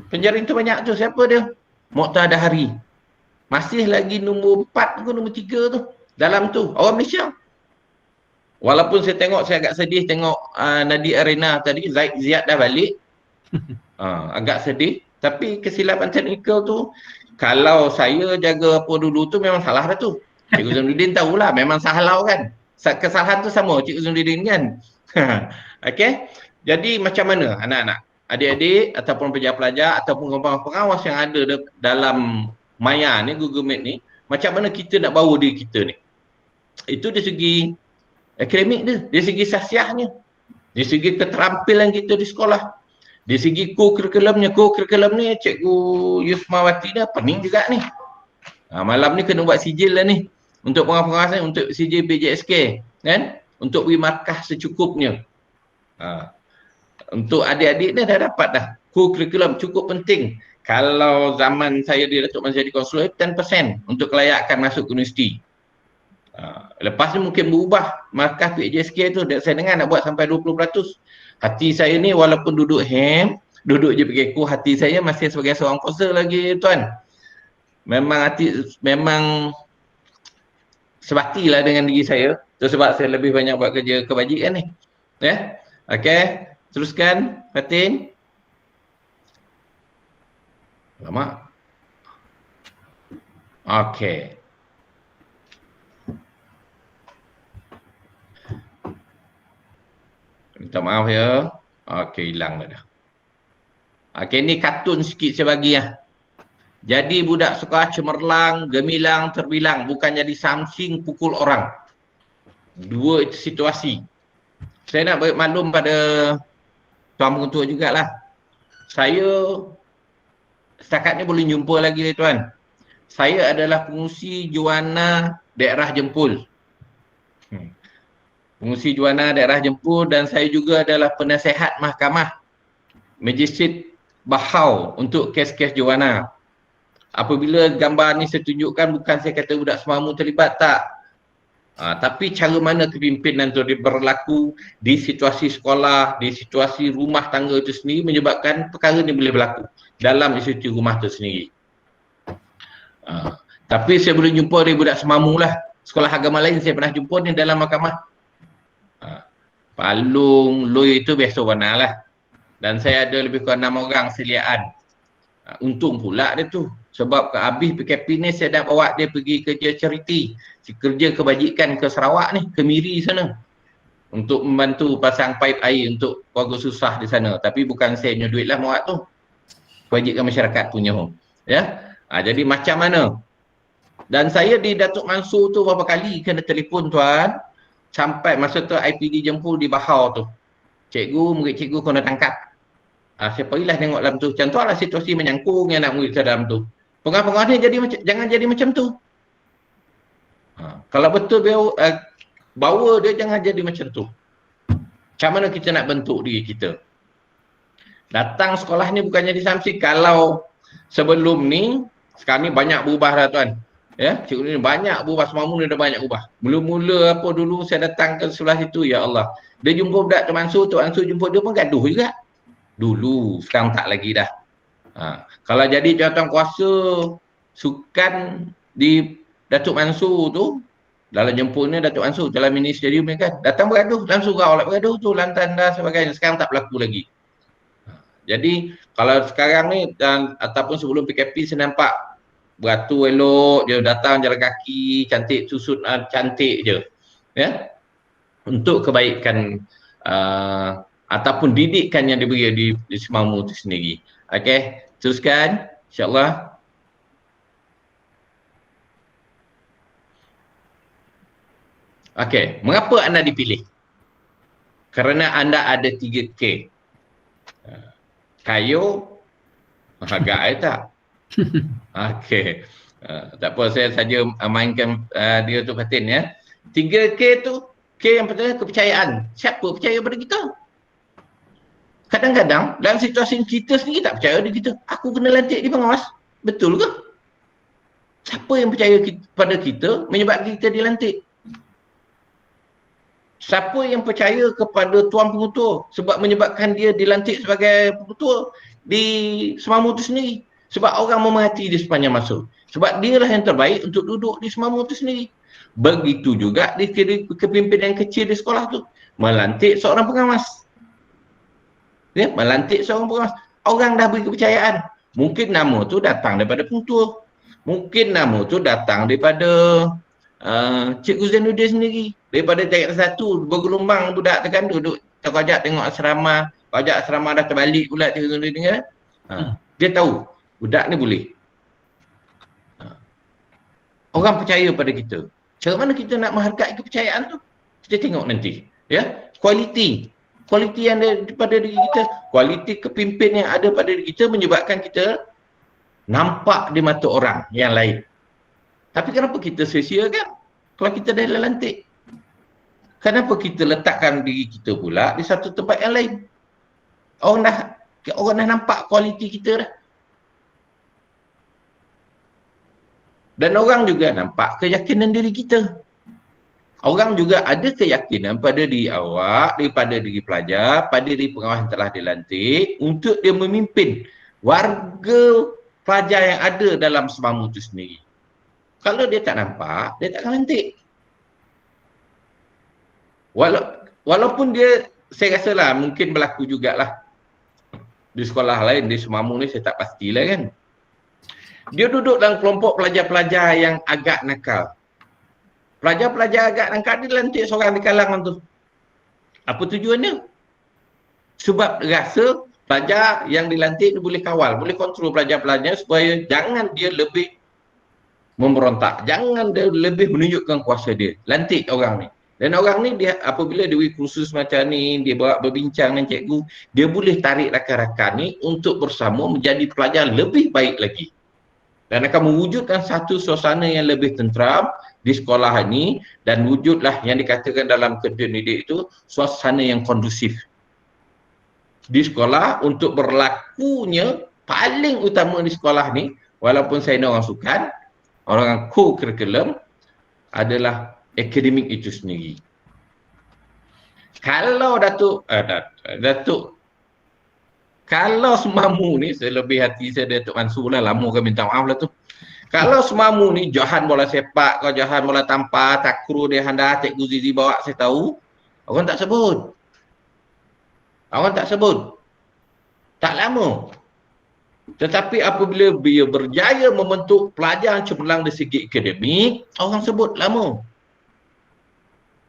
Speaker 4: Penjaring terbanyak tu siapa dia? Mokhtar Dahari. Masih lagi nombor 4 ke nombor 3 tu. Dalam tu orang Malaysia. Walaupun saya tengok, saya agak sedih tengok Nadi Arena tadi, Ziyad dah balik. Agak sedih. Tapi kesilapan teknikal tu, kalau saya jaga apa dulu tu memang salah dah tu. Cikgu Zainuddin tahulah memang salah kan. Kesalahan tu sama Cikgu Zainuddin kan. Okey. Jadi macam mana anak-anak, adik-adik ataupun pelajar-pelajar ataupun pengawas yang ada dalam Maya ni, Google Meet ni, macam mana kita nak bawa diri kita ni? Itu dari segi akademik dia, dari segi sasiahnya, dari segi keterampilan kita di sekolah, dari segi co-curriculumnya. Co-curriculum ni Cikgu Yusmawati dah pening juga ni. Malam ni kena buat sijil lah ni untuk pengawas-pengawas ni, untuk sijil BJSK kan, untuk beri markah secukupnya. Untuk adik-adik ni dah dapat dah. Co-curriculum cukup penting. Kalau zaman saya di Datuk Mas jadi konselor 10% untuk kelayakan masuk ke universiti. Lepas ni mungkin berubah markah PJSK tu. Saya dengar nak buat sampai 20%. Hati saya ni walaupun duduk duduk je PKK, hati saya masih sebagai seorang konselor lagi tuan. Memang sebatilah dengan diri saya. Itu sebab saya lebih banyak buat kerja kebajikan ni. Ya. Okey, teruskan Fatin. Lama. Okey. Minta maaf ya. Okey, hilang dah. Okey, ni kartun sikit saya bagi ya. Jadi budak sekolah cemerlang, gemilang, terbilang, bukan jadi samsing pukul orang. Dua situasi. Saya nak beri maklum pada tuan pengetua jugalah. Saya setakat ni boleh jumpa lagi tuan. Saya adalah pengurusi Juana daerah Jempol. Pengurusi Juana daerah Jempol, dan saya juga adalah penasihat mahkamah Majistret Bahau untuk kes-kes Juana. Apabila gambar ni saya tunjukkan, bukan saya kata budak Semamu terlibat, tak. Tapi cara mana kepimpinan itu berlaku di situasi sekolah, di situasi rumah tangga itu sendiri menyebabkan perkara ni boleh berlaku dalam institusi rumah itu sendiri. Tapi saya boleh jumpa dari budak Semamu lah. Sekolah agama lain saya pernah jumpa ni dalam mahkamah. Palung, Lui itu biasa warna lah. Dan saya ada lebih kurang 6 orang seliaan. Untung pula dia tu. Sebab habis PKP ni saya dah bawa dia pergi kerja charity, kerja kebajikan ke Sarawak ni, ke Miri sana, untuk membantu pasang pipe air untuk keluarga susah di sana. Tapi bukan saya punya duit lah bawa tu, kebajikan masyarakat punya. Ya, jadi macam mana? Dan saya di Datuk Mansur tu berapa kali kena telefon tuan, sampai masa tu IPD Jempol di Bahau tu, cikgu, murid cikgu kena tangkap. Saya pergilah tengok dalam tu. Contohlah situasi menyangkung yang nak murid ke dalam tu. Pengawas-pengawas ni jangan jadi macam tu. Kalau betul dia bawa dia, jangan jadi macam tu. Macam mana kita nak bentuk diri kita? Datang sekolah ni bukan jadi samsi. Kalau sebelum ni, sekarang ni banyak berubah dah tuan. Ya, cikgu ni banyak berubah, semamu ni dah banyak ubah. Mula-mula apa dulu saya datang ke sebelah situ, ya Allah. Dia jumpa budak Tok Mansur jumpa dia pun gaduh juga. Dulu, sekarang tak lagi dah. Kalau jadi jawatan kuasa sukan di Datuk Mansur tu, dalam jemputnya Datuk Mansur dalam mini stadium ni kan, datang bergaduh, dalam surau lah bergaduh tu, lantan dan sebagainya. Sekarang tak berlaku lagi. Jadi kalau sekarang ni dan ataupun sebelum PKP saya nampak beratur elok, dia datang jalan kaki, cantik, susut cantik je. Ya. Untuk kebaikan ataupun didikan yang diberi di Semamu itu sendiri. Okey, teruskan insya-Allah. Okey, mengapa anda dipilih? Kerana anda ada 3K. Kayu, agak tak? Okey. Tak apa, saya saja mainkan dia tu Fatin ya. 3K tu, K yang pertama kepercayaan. Siapa percaya pada kita? Kadang-kadang dalam situasi kita sendiri tak percaya pada kita. Aku kena lantik di pengawas. Betul ke? Siapa yang percaya pada kita menyebabkan kita dilantik? Siapa yang percaya kepada Tuan Pengutua sebab menyebabkan dia dilantik sebagai pengutua di Semamu itu sendiri? Sebab orang memerhati dia sepanjang masa. Sebab dialah yang terbaik untuk duduk di Semamu itu sendiri. Begitu juga di kepimpinan kecil di sekolah tu. Melantik seorang pengawas. Ya, melantik seorang pengawas. Orang dah beri kepercayaan. Mungkin nama tu datang daripada pengutua. Mungkin nama tu datang daripada Cikgu Zainuddin sendiri. Daripada tingkat 1, bergelombang budak tekan duduk. Kau ajak tengok asrama. Kau ajak asrama dah terbalik pula Cikgu Zainuddin kan. Dia tahu budak ni boleh. Orang percaya pada kita. Cara mana kita nak menghargai kepercayaan tu? Kita tengok nanti. Ya, kualiti yang ada pada diri kita, kualiti kepimpin yang ada pada diri kita menyebabkan kita nampak di mata orang yang lain. Tapi kenapa kita sia-siakan kalau kita dah lantik? Kenapa kita letakkan diri kita pula di satu tempat yang lain? Orang dah nampak kualiti kita dah. Dan orang juga nampak keyakinan diri kita. Orang juga ada keyakinan pada diri awak, daripada diri pelajar, pada diri pengawas yang telah dilantik untuk dia memimpin warga pelajar yang ada dalam Semamu itu sendiri. Kalau dia tak nampak, dia tak akan lantik. Walaupun dia, saya rasa lah mungkin berlaku jugalah di sekolah lain, di Semamu ni saya tak pastilah kan. Dia duduk dalam kelompok pelajar-pelajar yang agak nakal. Pelajar-pelajar agak nakal dia lantik seorang di kalangan tu. Apa tujuannya? Sebab rasa pelajar yang dilantik dia boleh kawal, boleh kontrol pelajar-pelajarnya supaya jangan dia lebih memberontak, jangan dia lebih menunjukkan kuasa dia. Lantik orang ni. Dan orang ni dia apabila dia beri kursus macam ni, dia berbincang dengan cikgu, dia boleh tarik rakan-rakan ni untuk bersama menjadi pelajar lebih baik lagi. Dan akan mewujudkan satu suasana yang lebih tenteram di sekolah ini dan wujudlah yang dikatakan dalam Ketua Didik itu suasana yang kondusif di sekolah untuk berlakunya paling utama di sekolah ni, walaupun saya ni orang sukan, orang co-curriculum adalah akademik itu sendiri. Kalau kalau Semamu ni, saya lebih hati saya Datuk Mansur lah, lama kan minta maaf lah tu. Kalau Semamu ni Johan bola sepak, kau Johan bola tampar, takraw dia handa, Cikgu Zizi bawa, saya tahu, orang tak sebut. Orang tak sebut. Tak lama. Tetapi apabila dia berjaya membentuk pelajar yang cemerlang dari segi akademik, orang sebut lama.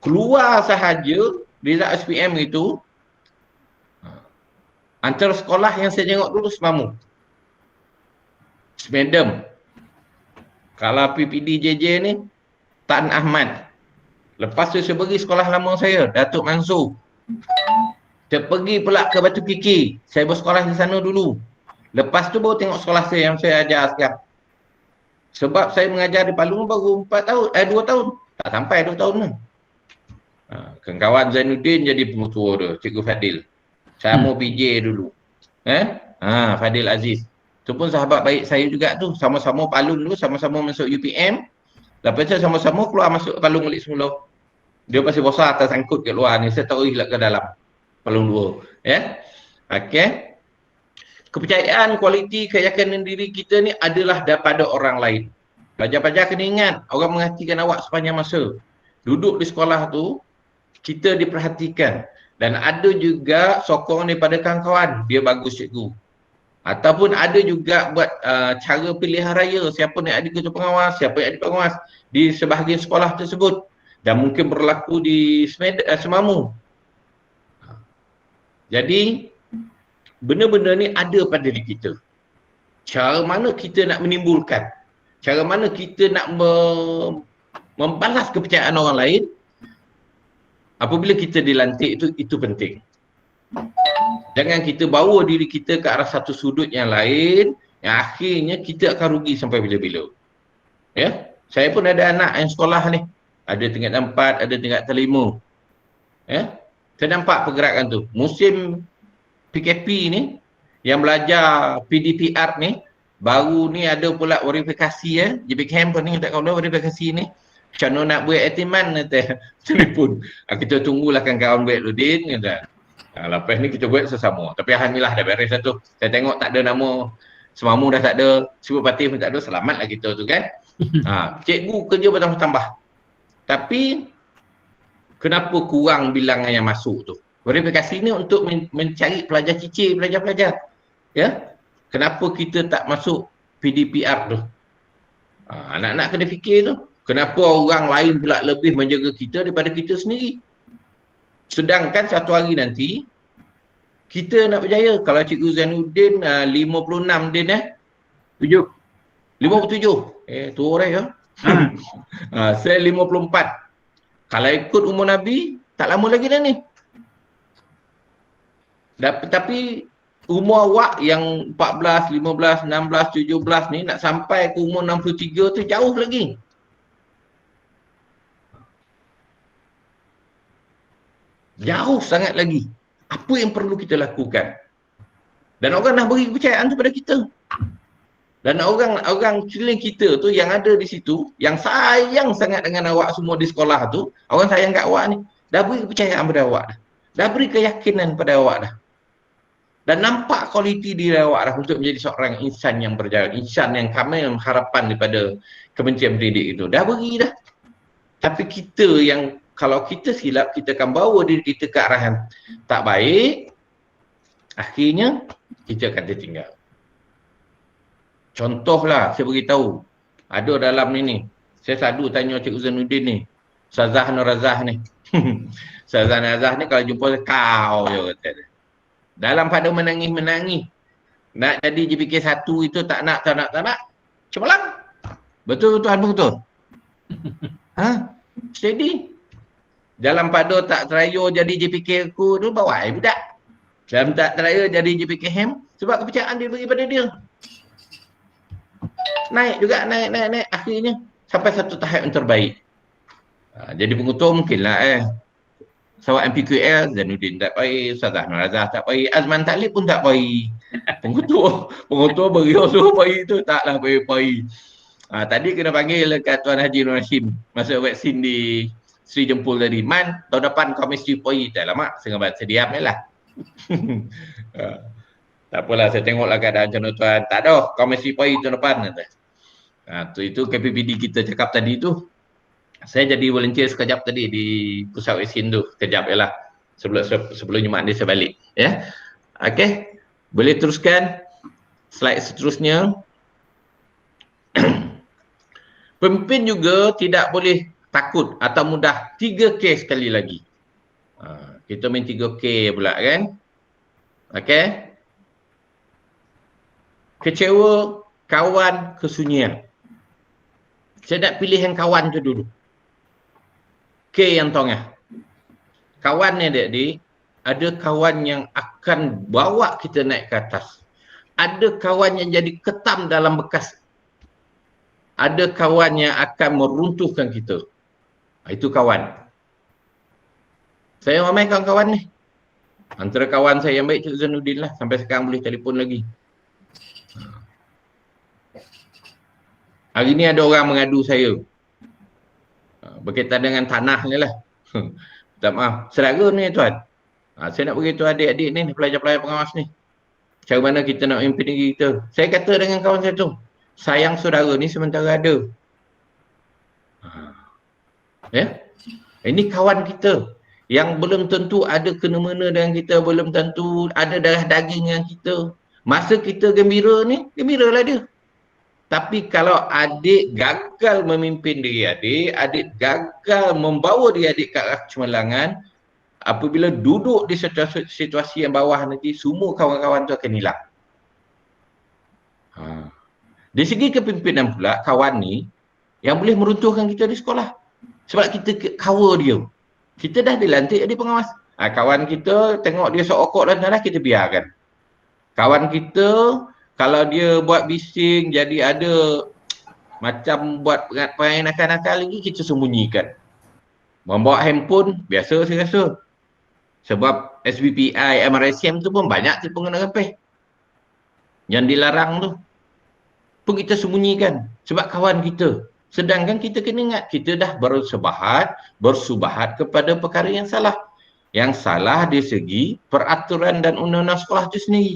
Speaker 4: Keluar sahaja result SPM itu, antara sekolah yang saya tengok dulu Semamu. Semedem. Kalau PPD JJ ni, Tan Ahmad. Lepas tu saya pergi sekolah lama saya, Datuk Mansur. Saya pergi pula ke Batu Kiki. Saya bersekolah di sana dulu. Lepas tu baru tengok sekolah saya yang saya ajar sekarang. Sebab saya mengajar di Palu baru 2 tahun. Tak sampai 2 tahun ni. Kawan Zainuddin jadi pengutua dia, Cikgu Fadil. Saya mau PJ dulu. Fadil Aziz. Tu pun sahabat baik saya juga tu. Sama-sama Palu dulu, sama-sama masuk UPM. Lepas tu sama-sama keluar masuk palung balik semula. Dia pasti bosan tersangkut kat luar ni. Saya tahu ke dalam palung 2. Ya. Okey. Kepercayaan, kualiti, keyakinan diri kita ni adalah daripada orang lain. Pelajar-pelajar kena ingat, orang menghatikan awak sepanjang masa. Duduk di sekolah tu, kita diperhatikan. Dan ada juga sokongan daripada kawan-kawan, dia bagus cikgu. Ataupun ada juga buat cara pilihan raya, siapa yang ada ketua pengawas, siapa yang ada pengawas di sebahagian sekolah tersebut. Dan mungkin berlaku di Semamu. Jadi, benda-benda ni ada pada diri kita. Cara mana kita nak menimbulkan, cara mana kita nak membalas kepercayaan orang lain apabila kita dilantik itu penting. Jangan kita bawa diri kita ke arah satu sudut yang lain yang akhirnya kita akan rugi sampai bila-bila. Ya, saya pun ada anak yang sekolah ni, ada tingkat 4, ada tingkat 5. Ya, saya nampak pergerakan tu. Musim PKP ni yang belajar PDPR ni baru ni ada pula verifikasi ya. JP Camp ni tak kau verifikasi ni. Macam mana nak buat etiman nanti telefon. Kita tunggulah kawan-kawan buat Ludin kata. Lepas ni kita buat sesama. Tapi alhamdulillah dah beres satu. Saya tengok tak ada nama Semamu dah tak ada, Sibuk Parti pun tak ada, selamatlah kita tu kan. Cikgu kerja bertambah-tambah. Tapi kenapa kurang bilangan yang masuk tu? Verifikasi ni untuk mencari pelajar cicir, pelajar-pelajar. Ya? Kenapa kita tak masuk PDPR tu? Anak-anak kena fikir tu. Kenapa orang lain pula lebih menjaga kita daripada kita sendiri? Sedangkan satu hari nanti, kita nak berjaya. Kalau Cikgu Zainuddin 56 din
Speaker 5: 7.
Speaker 4: 57. Tu orang ya. Saya 54. Kalau ikut umur Nabi, tak lama lagi dah ni. Tapi umur awak yang 14, 15, 16, 17 ni nak sampai ke umur 63 tu jauh lagi. Jauh sangat lagi. Apa yang perlu kita lakukan? Dan orang dah beri kepercayaan kepada kita. Dan orang keliling kita tu yang ada di situ, yang sayang sangat dengan awak semua di sekolah tu, orang sayang kat awak ni, dah beri kepercayaan pada awak dah. Dah beri keyakinan pada awak dah. Dan nampak kualiti diri awak dah untuk menjadi seorang insan yang berjaya, insan yang kami harapan daripada Kementerian Pendidik itu. Dah beri dah. Tapi kita yang, kalau kita silap, kita akan bawa diri kita ke arah yang tak baik, akhirnya kita akan tertinggal. Contohlah, saya beritahu, ada dalam ni, saya selalu tanya Cikgu Zainuddin ni, Ustazah Nurazah ni. Ustazah Nurazah ni kalau jumpa kau je kata dia. Dalam pada menangis-menangis, nak jadi JPK 1 itu tak nak. Cemerlang. Betul Tuhan betul. Steady. Dalam pada tak teraya jadi JPK aku tu bawa budak. Dalam tak teraya jadi JPK HEM sebab kepercayaan dia bagi pada dia. Naik juga, naik. Akhirnya sampai satu tahap yang terbaik. Jadi pengutur mungkinlah Sawak MPQL, Zainuddin tak baik, Ustazah Nurazah tak baik, Azman Taklib pun tak baik. Pengutur beriau suruh baik tu, taklah baik. Tadi kena panggil dekat Tuan Haji Nur Hashim masuk vaksin di Sri Jempol tadi. Man, tahun depan kau mesti pergi. Tak lama, saya diam je lah. Tak apalah, saya tengoklah keadaan macam tuan. Tak ada, kau mesti pergi tahun depan. Itu KPPD kita cakap tadi tu. Saya jadi volunteer sekejap tadi di pusat vaksin tu. Sekejap je lah. Sebelum Jumaat ni saya balik. Ya. Okey. Boleh teruskan slide seterusnya. Pemimpin juga tidak boleh takut atau mudah 3K sekali lagi. Kita main 3K pula kan. Okey. Kecewa, kawan, kesunyian. Saya nak pilih yang kawan tu dulu. K yang tengah. Kawan ni adik-adik, ada kawan yang akan bawa kita naik ke atas. Ada kawan yang jadi ketam dalam bekas. Ada kawan yang akan meruntuhkan kita. Itu kawan. Saya ramai kawan-kawan ni. Antara kawan saya yang baik Cikgu Zainuddin lah. Sampai sekarang boleh telefon lagi. Hari ni ada orang mengadu saya. Berkaitan dengan tanah ni lah. Minta maaf. Saudara ni tuan. Saya nak beritahu adik-adik ni, pelajar-pelajar pengawas ni. Macam mana kita nak memimpin diri kita. Saya kata dengan kawan saya tu, sayang saudara ni sementara ada. Ya? Ini kawan kita yang belum tentu ada kena-mena dengan kita, belum tentu ada darah daging dengan kita. Masa kita gembira ni, gembiralah dia. Tapi kalau adik gagal memimpin diri adik, adik gagal membawa diri adik ke arah kecemerlangan, apabila duduk di situasi yang bawah nanti, semua kawan-kawan tu akan hilang. Di segi kepimpinan pula, kawan ni yang boleh meruntuhkan kita di sekolah. Sebab kita cover dia. Kita dah dilantik jadi pengawas. Kawan kita tengok dia seokok dan tanah, kita biarkan. Kawan kita, kalau dia buat bising, jadi ada macam buat perangai nakal-nakal lagi, kita sembunyikan. Membawa handphone, biasa saya rasa. Sebab SBPI, MRSM tu pun banyak tu pengguna kapeh. Yang dilarang tu pun kita sembunyikan. Sebab kawan kita. Sedangkan kita kena ingat, kita dah bersubahat kepada perkara yang salah. Yang salah dari segi peraturan dan undang-undang sekolah itu sendiri.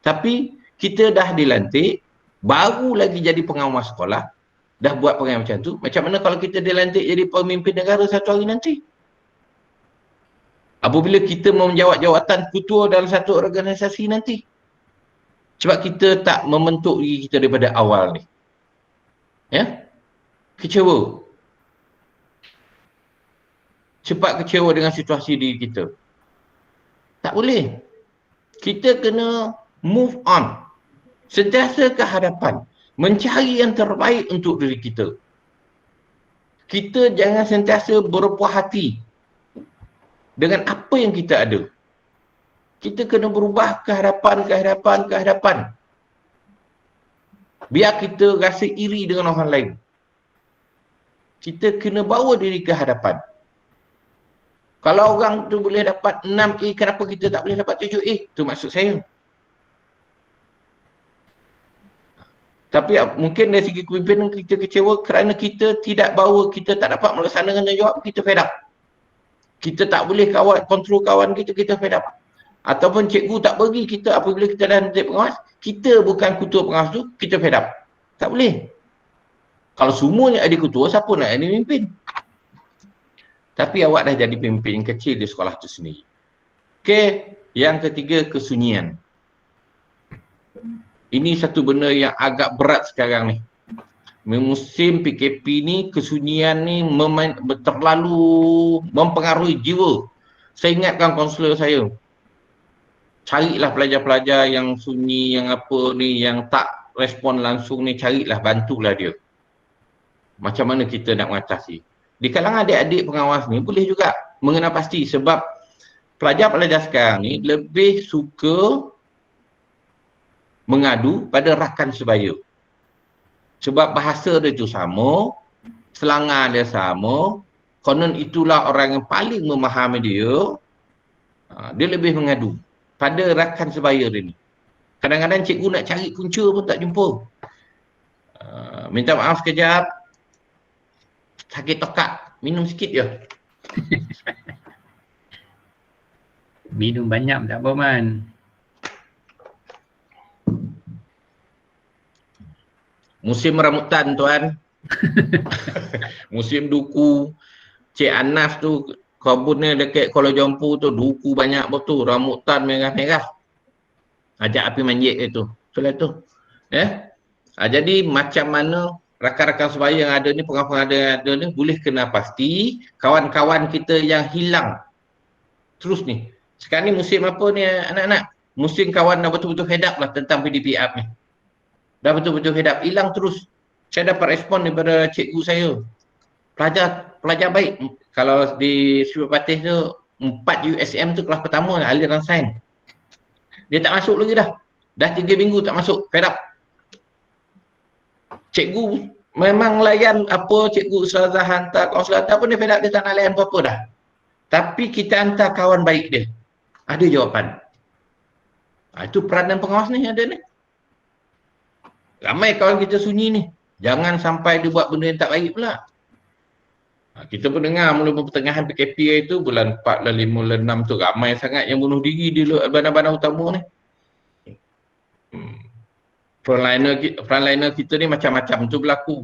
Speaker 4: Tapi kita dah dilantik, baru lagi jadi pengawas sekolah, dah buat perangai macam tu. Macam mana kalau kita dilantik jadi pemimpin negara satu hari nanti? Apabila kita menjawab jawatan ketua dalam satu organisasi nanti. Sebab kita tak membentuk diri kita daripada awal ni. Ya? Kecewa. Cepat kecewa dengan situasi diri kita. Tak boleh. Kita kena move on. Sentiasa ke hadapan. Mencari yang terbaik untuk diri kita. Kita jangan sentiasa berpuas hati dengan apa yang kita ada. Kita kena berubah ke hadapan. Biar kita rasa iri dengan orang lain. Kita kena bawa diri ke hadapan. Kalau orang tu boleh dapat 6A, kenapa kita tak boleh dapat 7A? Itu maksud saya. Tapi mungkin dari segi kepimpinan kita kecewa kerana kita tidak bawa, kita tak dapat melaksanakan tanggungjawab, kita fed up. Kita tak boleh kontrol kawan kita, kita fed up. Ataupun cikgu tak bagi kita apabila kita dah nanti pengawas, kita bukan ketua pengawas tu, kita fed up. Tak boleh. Kalau semuanya ada ketua, siapa nak jadi pemimpin? Tapi awak dah jadi pemimpin kecil di sekolah tu sendiri. Okey, yang ketiga, kesunyian. Ini satu benda yang agak berat sekarang ni. Musim PKP ni, kesunyian ni terlalu mempengaruhi jiwa. Saya ingatkan kaunselor saya, carilah pelajar-pelajar yang sunyi, yang apa ni, yang tak respon langsung ni, carilah, bantulah dia. Macam mana kita nak mengatasi? Di kalangan adik-adik pengawas ni boleh juga mengenal pasti, sebab pelajar-pelajar sekarang ni lebih suka mengadu pada rakan sebaya. Sebab bahasa dia tu sama, selangar dia sama, konon itulah orang yang paling memahami dia, dia lebih mengadu pada rakan sebaya dia ni. Kadang-kadang cikgu nak cari punca pun tak jumpa. Minta maaf sekejap, sakit tokak, minum sikit je.
Speaker 5: Minum banyak tak apa man.
Speaker 4: Musim rambutan tuan. Musim duku. Cik Anas tu kebunnya dekat Kuala Lumpur tu, duku banyak betul, rambutan merah-merah. Ajak api manjit itu. Itulah tu. Jadi macam mana rakan-rakan sebaya yang ada ni, pengawas yang ada ni, boleh kena pasti kawan-kawan kita yang hilang terus ni. Sekarang ni musim apa ni anak-anak? Musim kawan dah betul-betul fed up lah tentang PDPR ni. Dah betul-betul fed up, hilang terus. Saya dapat respon daripada cikgu saya. Pelajar baik. Kalau di Sri Patih tu, 4 USM tu kelas pertama, aliran sains. Dia tak masuk lagi dah. Dah 3 minggu tak masuk, fed up. Cikgu memang layan apa cikgu Ustazah hantar, kaunselor hantar pun dia fed up, dia tak nak layan apa-apa dah. Tapi kita hantar kawan baik dia. Ada jawapan. Itu peranan pengawas ni ada ni. Ramai kawan kita sunyi ni. Jangan sampai dia buat benda yang tak baik pula. Kita pun dengar mula pertengahan PKP itu bulan 4, bulan 5, bulan 6 tu ramai sangat yang bunuh diri di bandar-bandar utama ni. Frontliner kita ni macam-macam tu berlaku.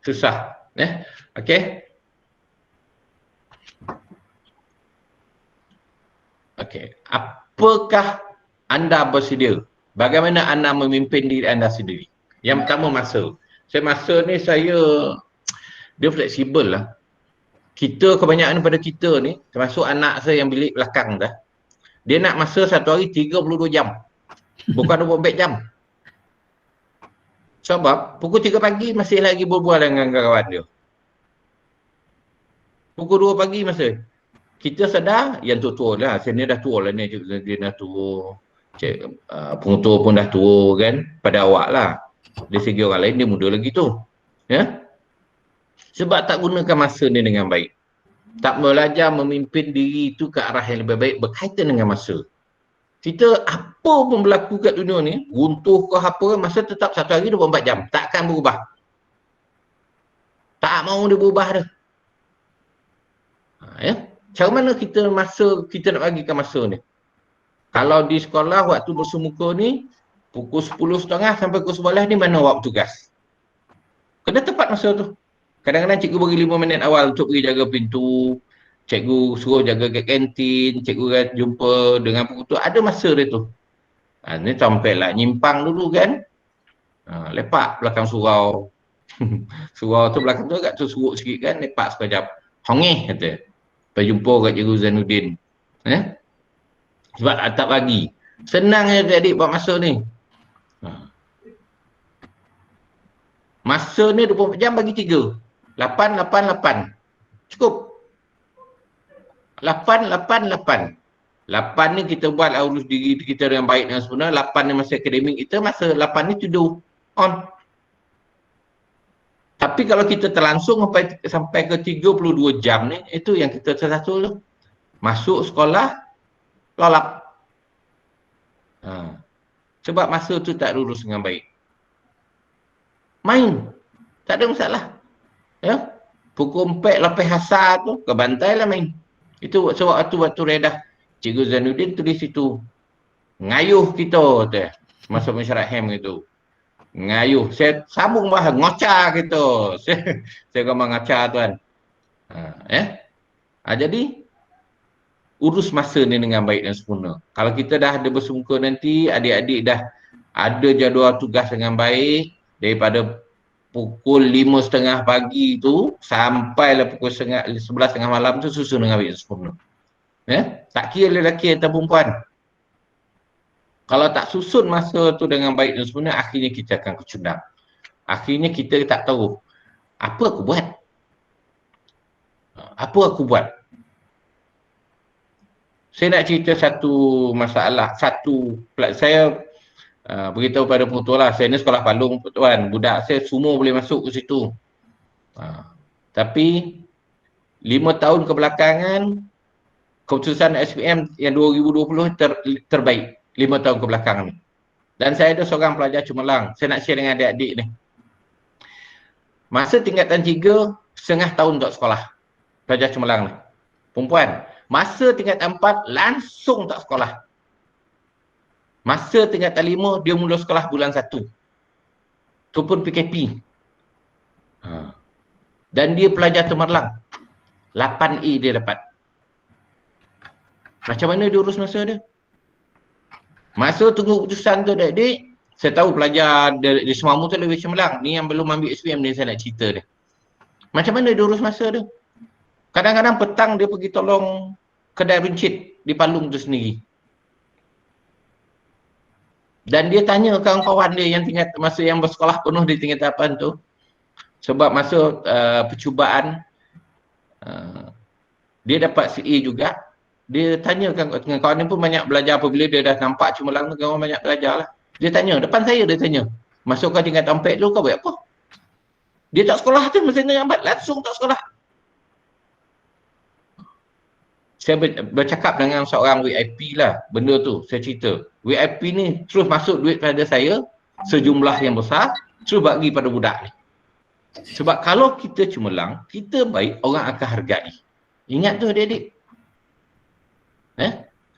Speaker 4: Susah. Okey. Apakah anda bersedia? Bagaimana anda memimpin diri anda sendiri? Yang pertama masa. Masa ni dia fleksibel lah. Kita kebanyakan daripada kita ni, termasuk anak saya yang bilik belakang dah, dia nak masa satu hari 32 jam. Bukan 24 jam. Sebab pukul 3 pagi masih lagi berbual dengan kawan dia. Pukul 2 pagi masih. Kita sedar yang tua-tua lah. Saya ni dah tua lah ni. Dia dah tua. Pengutur pun dah tua kan. Pada awak lah. Dari segi orang lain dia muda lagi tu. Sebab tak gunakan masa ni dengan baik. Tak belajar memimpin diri itu ke arah yang lebih baik berkaitan dengan masa. Kita apa pun berlaku kat dunia ni, runtuh ke apa, masa tetap satu hari 24 jam. Takkan berubah. Tak mau dia berubah dah. Macam mana kita nak bagikan masa ni? Kalau di sekolah waktu bersemuka ni, pukul 10.30 sampai pukul 11 ni mana waktu tugas. Kena tepat masa tu. Kadang-kadang cikgu bagi 5 minit awal untuk pergi jaga pintu. Cikgu suruh jaga kat kantin. Cikgu jumpa dengan pengutur. Ada masa dia tu. Ni sampailah nyimpang dulu kan. Lepak belakang surau. Surau tu belakang tu agak tu surut sikit kan. Lepak sekejap. Hongeh kata. Lepas jumpa kat Cikgu Zainuddin. Sebab tak bagi. Senang je adik buat masa ni. Masa ni 24 jam bagi 3. 8, 8, 8. Cukup. 8, 8, 8. 8 ni kita buat urus diri kita dengan baik dan sempurna. 8 ni masa akademik kita. Masa 8 ni tidur. On. Tapi kalau kita terlangsung sampai ke 32 jam ni, itu yang kita satu tu. Masuk sekolah, lolap. Sebab masa tu tak lurus dengan baik. Main. Tak ada masalah. Pukul 4 lepas asar tu, ke bantai lah main. Itu sebab waktu redah. Cikgu Zainuddin tulis situ. Ngayuh kita tu. Masuk masyarakat HEM itu. Ngayuh. Saya sambung bahasa. Ngocah kita. Saya gambar ngocah tuan. Jadi, urus masa ni dengan baik dan sempurna. Kalau kita dah ada bersemuka nanti, adik-adik dah ada jadual tugas dengan baik, daripada pukul 5.30 pagi tu sampailah pukul 11.30 malam tu susun dengan baik dan sempurna. Tak kira lelaki atau perempuan. Kalau tak susun masa tu dengan baik dan sempurna, akhirnya kita akan kecundang. Akhirnya kita tak tahu apa aku buat. Apa aku buat? Saya nak cerita satu masalah. Saya beritahu pada pengutur lah, saya ni sekolah Palung tuan, budak saya semua boleh masuk ke situ. Tapi 5 tahun kebelakangan keputusan SPM yang 2020 terbaik 5 tahun kebelakangan ni. Dan saya ada seorang pelajar cemerlang, saya nak share dengan adik-adik ni. Masa tingkatan 3, setengah tahun tak sekolah pelajar cemerlang ni, perempuan. Masa tingkatan 4 langsung tak sekolah. Masa tingkatan 5, dia mula sekolah bulan 1. Tu pun PKP. Dan dia pelajar cemerlang. 8A dia dapat. Macam mana dia urus masa dia? Masa tunggu keputusan tu adik-adik, saya tahu pelajar di Semamu tu lebih cemerlang. Ni yang belum ambil SPM ni saya nak cerita dia. Macam mana dia urus masa dia? Kadang-kadang petang dia pergi tolong kedai runcit di Palung tu sendiri. Dan dia tanya kawan-kawan dia yang masa yang bersekolah penuh di tingkatan 8 tu. Sebab masa percubaan dia dapat CA juga. Dia tanya dengan kawan dia pun banyak belajar apabila dia dah nampak cemerlang tu, kawan banyak belajar lah. Dia tanya, depan saya dia tanya. Masuk kau tingkatan 4 tu kau buat apa? Dia tak sekolah tu masa dia nampak, langsung tak sekolah. Saya bercakap dengan seorang VIP lah, benda tu, saya cerita. VIP ni terus masuk duit pada saya, sejumlah yang besar, terus bagi pada budak ni. Sebab kalau kita cemerlang, kita baik, orang akan hargai. Ingat tu adik-adik.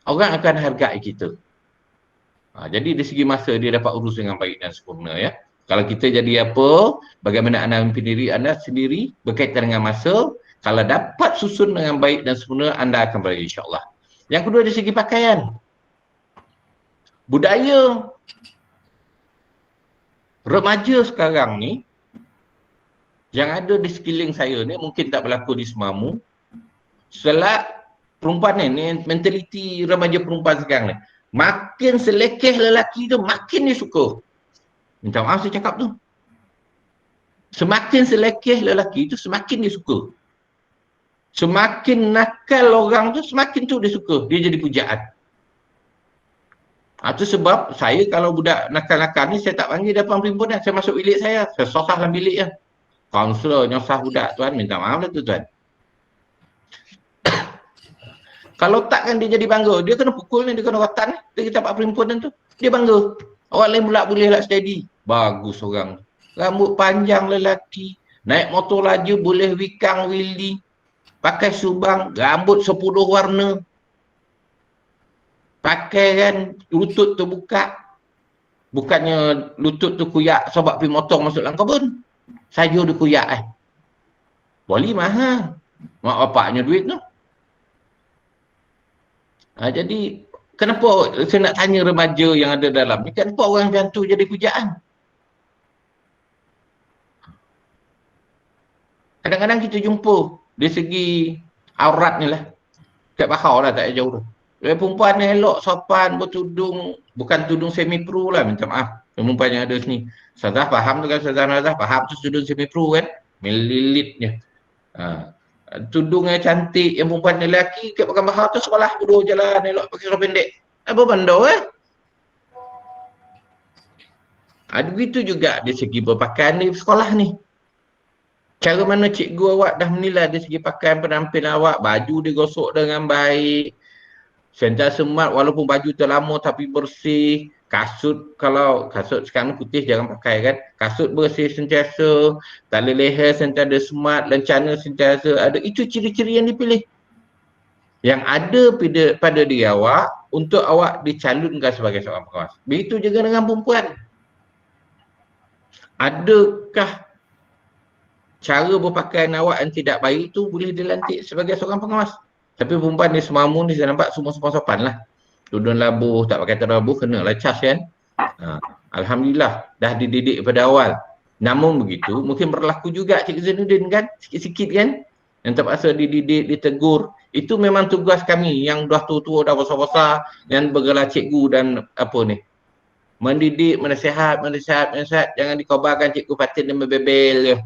Speaker 4: Orang akan hargai kita. Jadi dari segi masa dia dapat urus dengan baik dan sempurna ya. Kalau kita jadi apa, bagaimana anda memimpin diri anda sendiri berkaitan dengan masa, kalau dapat susun dengan baik dan sempurna, anda akan berjaya insya-Allah. Yang kedua dari segi pakaian. Budaya remaja sekarang ni yang ada di sekeliling saya ni mungkin tak berlaku di semamu. Selat perempuan ni mentaliti remaja perempuan sekarang ni. Makin selekeh lelaki tu, makin dia suka. Minta maaf saya cakap tu. Semakin selekeh lelaki tu, semakin dia suka. Semakin nakal orang tu, semakin tu dia suka. Dia jadi pujaan. Itu sebab saya kalau budak nakal-nakal ni, saya tak panggil depan perhimpunan. Saya masuk bilik saya sosah dalam bilik je. Kaunselor nyosah budak tuan, minta maaf lah tu tuan. Kalau tak kan dia jadi bangga. Dia kena pukul ni, dia kena rotan ni. Dia dapat perhimpunan tu. Dia bangga. Orang lain pula boleh lah steady. Bagus orang. Rambut panjang lelaki. Naik motor laju boleh wikang wheelie. Pakai subang. Rambut 10 warna. Pakai kan lutut terbuka. Bukannya lutut tu kuyak sebab pergi motor masuk dalam kebun. Saja dia kuyak Boleh mahal. Mak bapaknya duit tu. Jadi kenapa saya nak tanya remaja yang ada dalam ni, kenapa orang macam tu jadi pujaan? Kadang-kadang kita jumpa dari segi aurat ni lah. Kat Bahau lah, tak jauh tu. Perempuan ni elok, sopan, bertudung, bukan tudung semi-pro lah, minta maaf. Perempuan yang ada sini. Ustazah faham tu kan, Ustazah faham tu tudung semi-pro kan? Melilitnya. Tudungnya cantik, yang perempuan lelaki kat Pekan Bahar tu sekolah berdua jalan elok pakai seluar pendek. Apa benda begitu juga dari segi berpakaian di sekolah ni. Cara mana cikgu awak dah menilai dari segi pakaian penampilan awak, baju digosok dengan baik, sentiasa mat walaupun baju terlama tapi bersih. Kasut, kalau kasut sekarang putih jangan pakai kan. Kasut bersih sentiasa, tali leher sentiasa smart, lencana sentiasa ada. Itu ciri-ciri yang dipilih. Yang ada pada diri awak untuk awak dicalonkan sebagai seorang pengawas. Begitu juga dengan perempuan. Adakah cara berpakaian awak yang tidak baik tu boleh dilantik sebagai seorang pengawas? Tapi perempuan ni semamu ni saya nampak semua sopan lah. Tudung labuh, tak pakai labuh, kena lah cas kan. Alhamdulillah, dah dididik pada awal. Namun begitu, mungkin berlaku juga Cik Zainuddin kan, sikit-sikit kan. Yang terpaksa dididik, ditegur. Itu memang tugas kami yang dah tua-tua, dah besar-besar, yang bergelar cikgu dan apa ni. Mendidik, menasihat. Jangan dikobarkan Cikgu Fatin dan membebel je.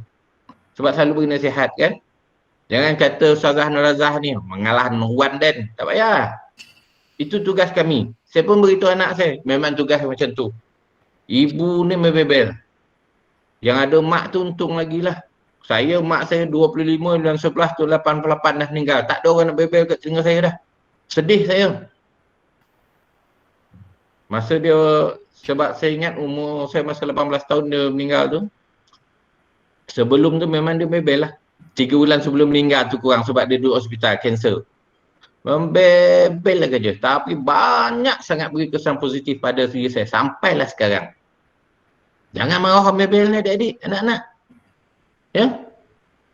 Speaker 4: Sebab selalu beri nasihat kan. Jangan kata Ustazah Nurazah ni mengalah Nuwan dan. Tak payah. Itu tugas kami. Saya pun beritahu anak saya, memang tugas macam tu. Ibu ni membebel. Yang ada mak tu untung lagi lah. Mak saya 25, dan 11 tu 88 dah meninggal. Tak ada orang nak bebel kat telinga saya dah. Sedih saya. Masa dia, sebab saya ingat umur saya masa 18 tahun dia meninggal tu. Sebelum tu memang dia bebel lah. 3 bulan sebelum meninggal tu kurang sebab dia duduk hospital, kanser. Membebel lah kerja. Tapi banyak sangat beri kesan positif pada diri saya. Sampailah sekarang. Jangan marah orang bebel ni adik-adik, anak-anak. Ya?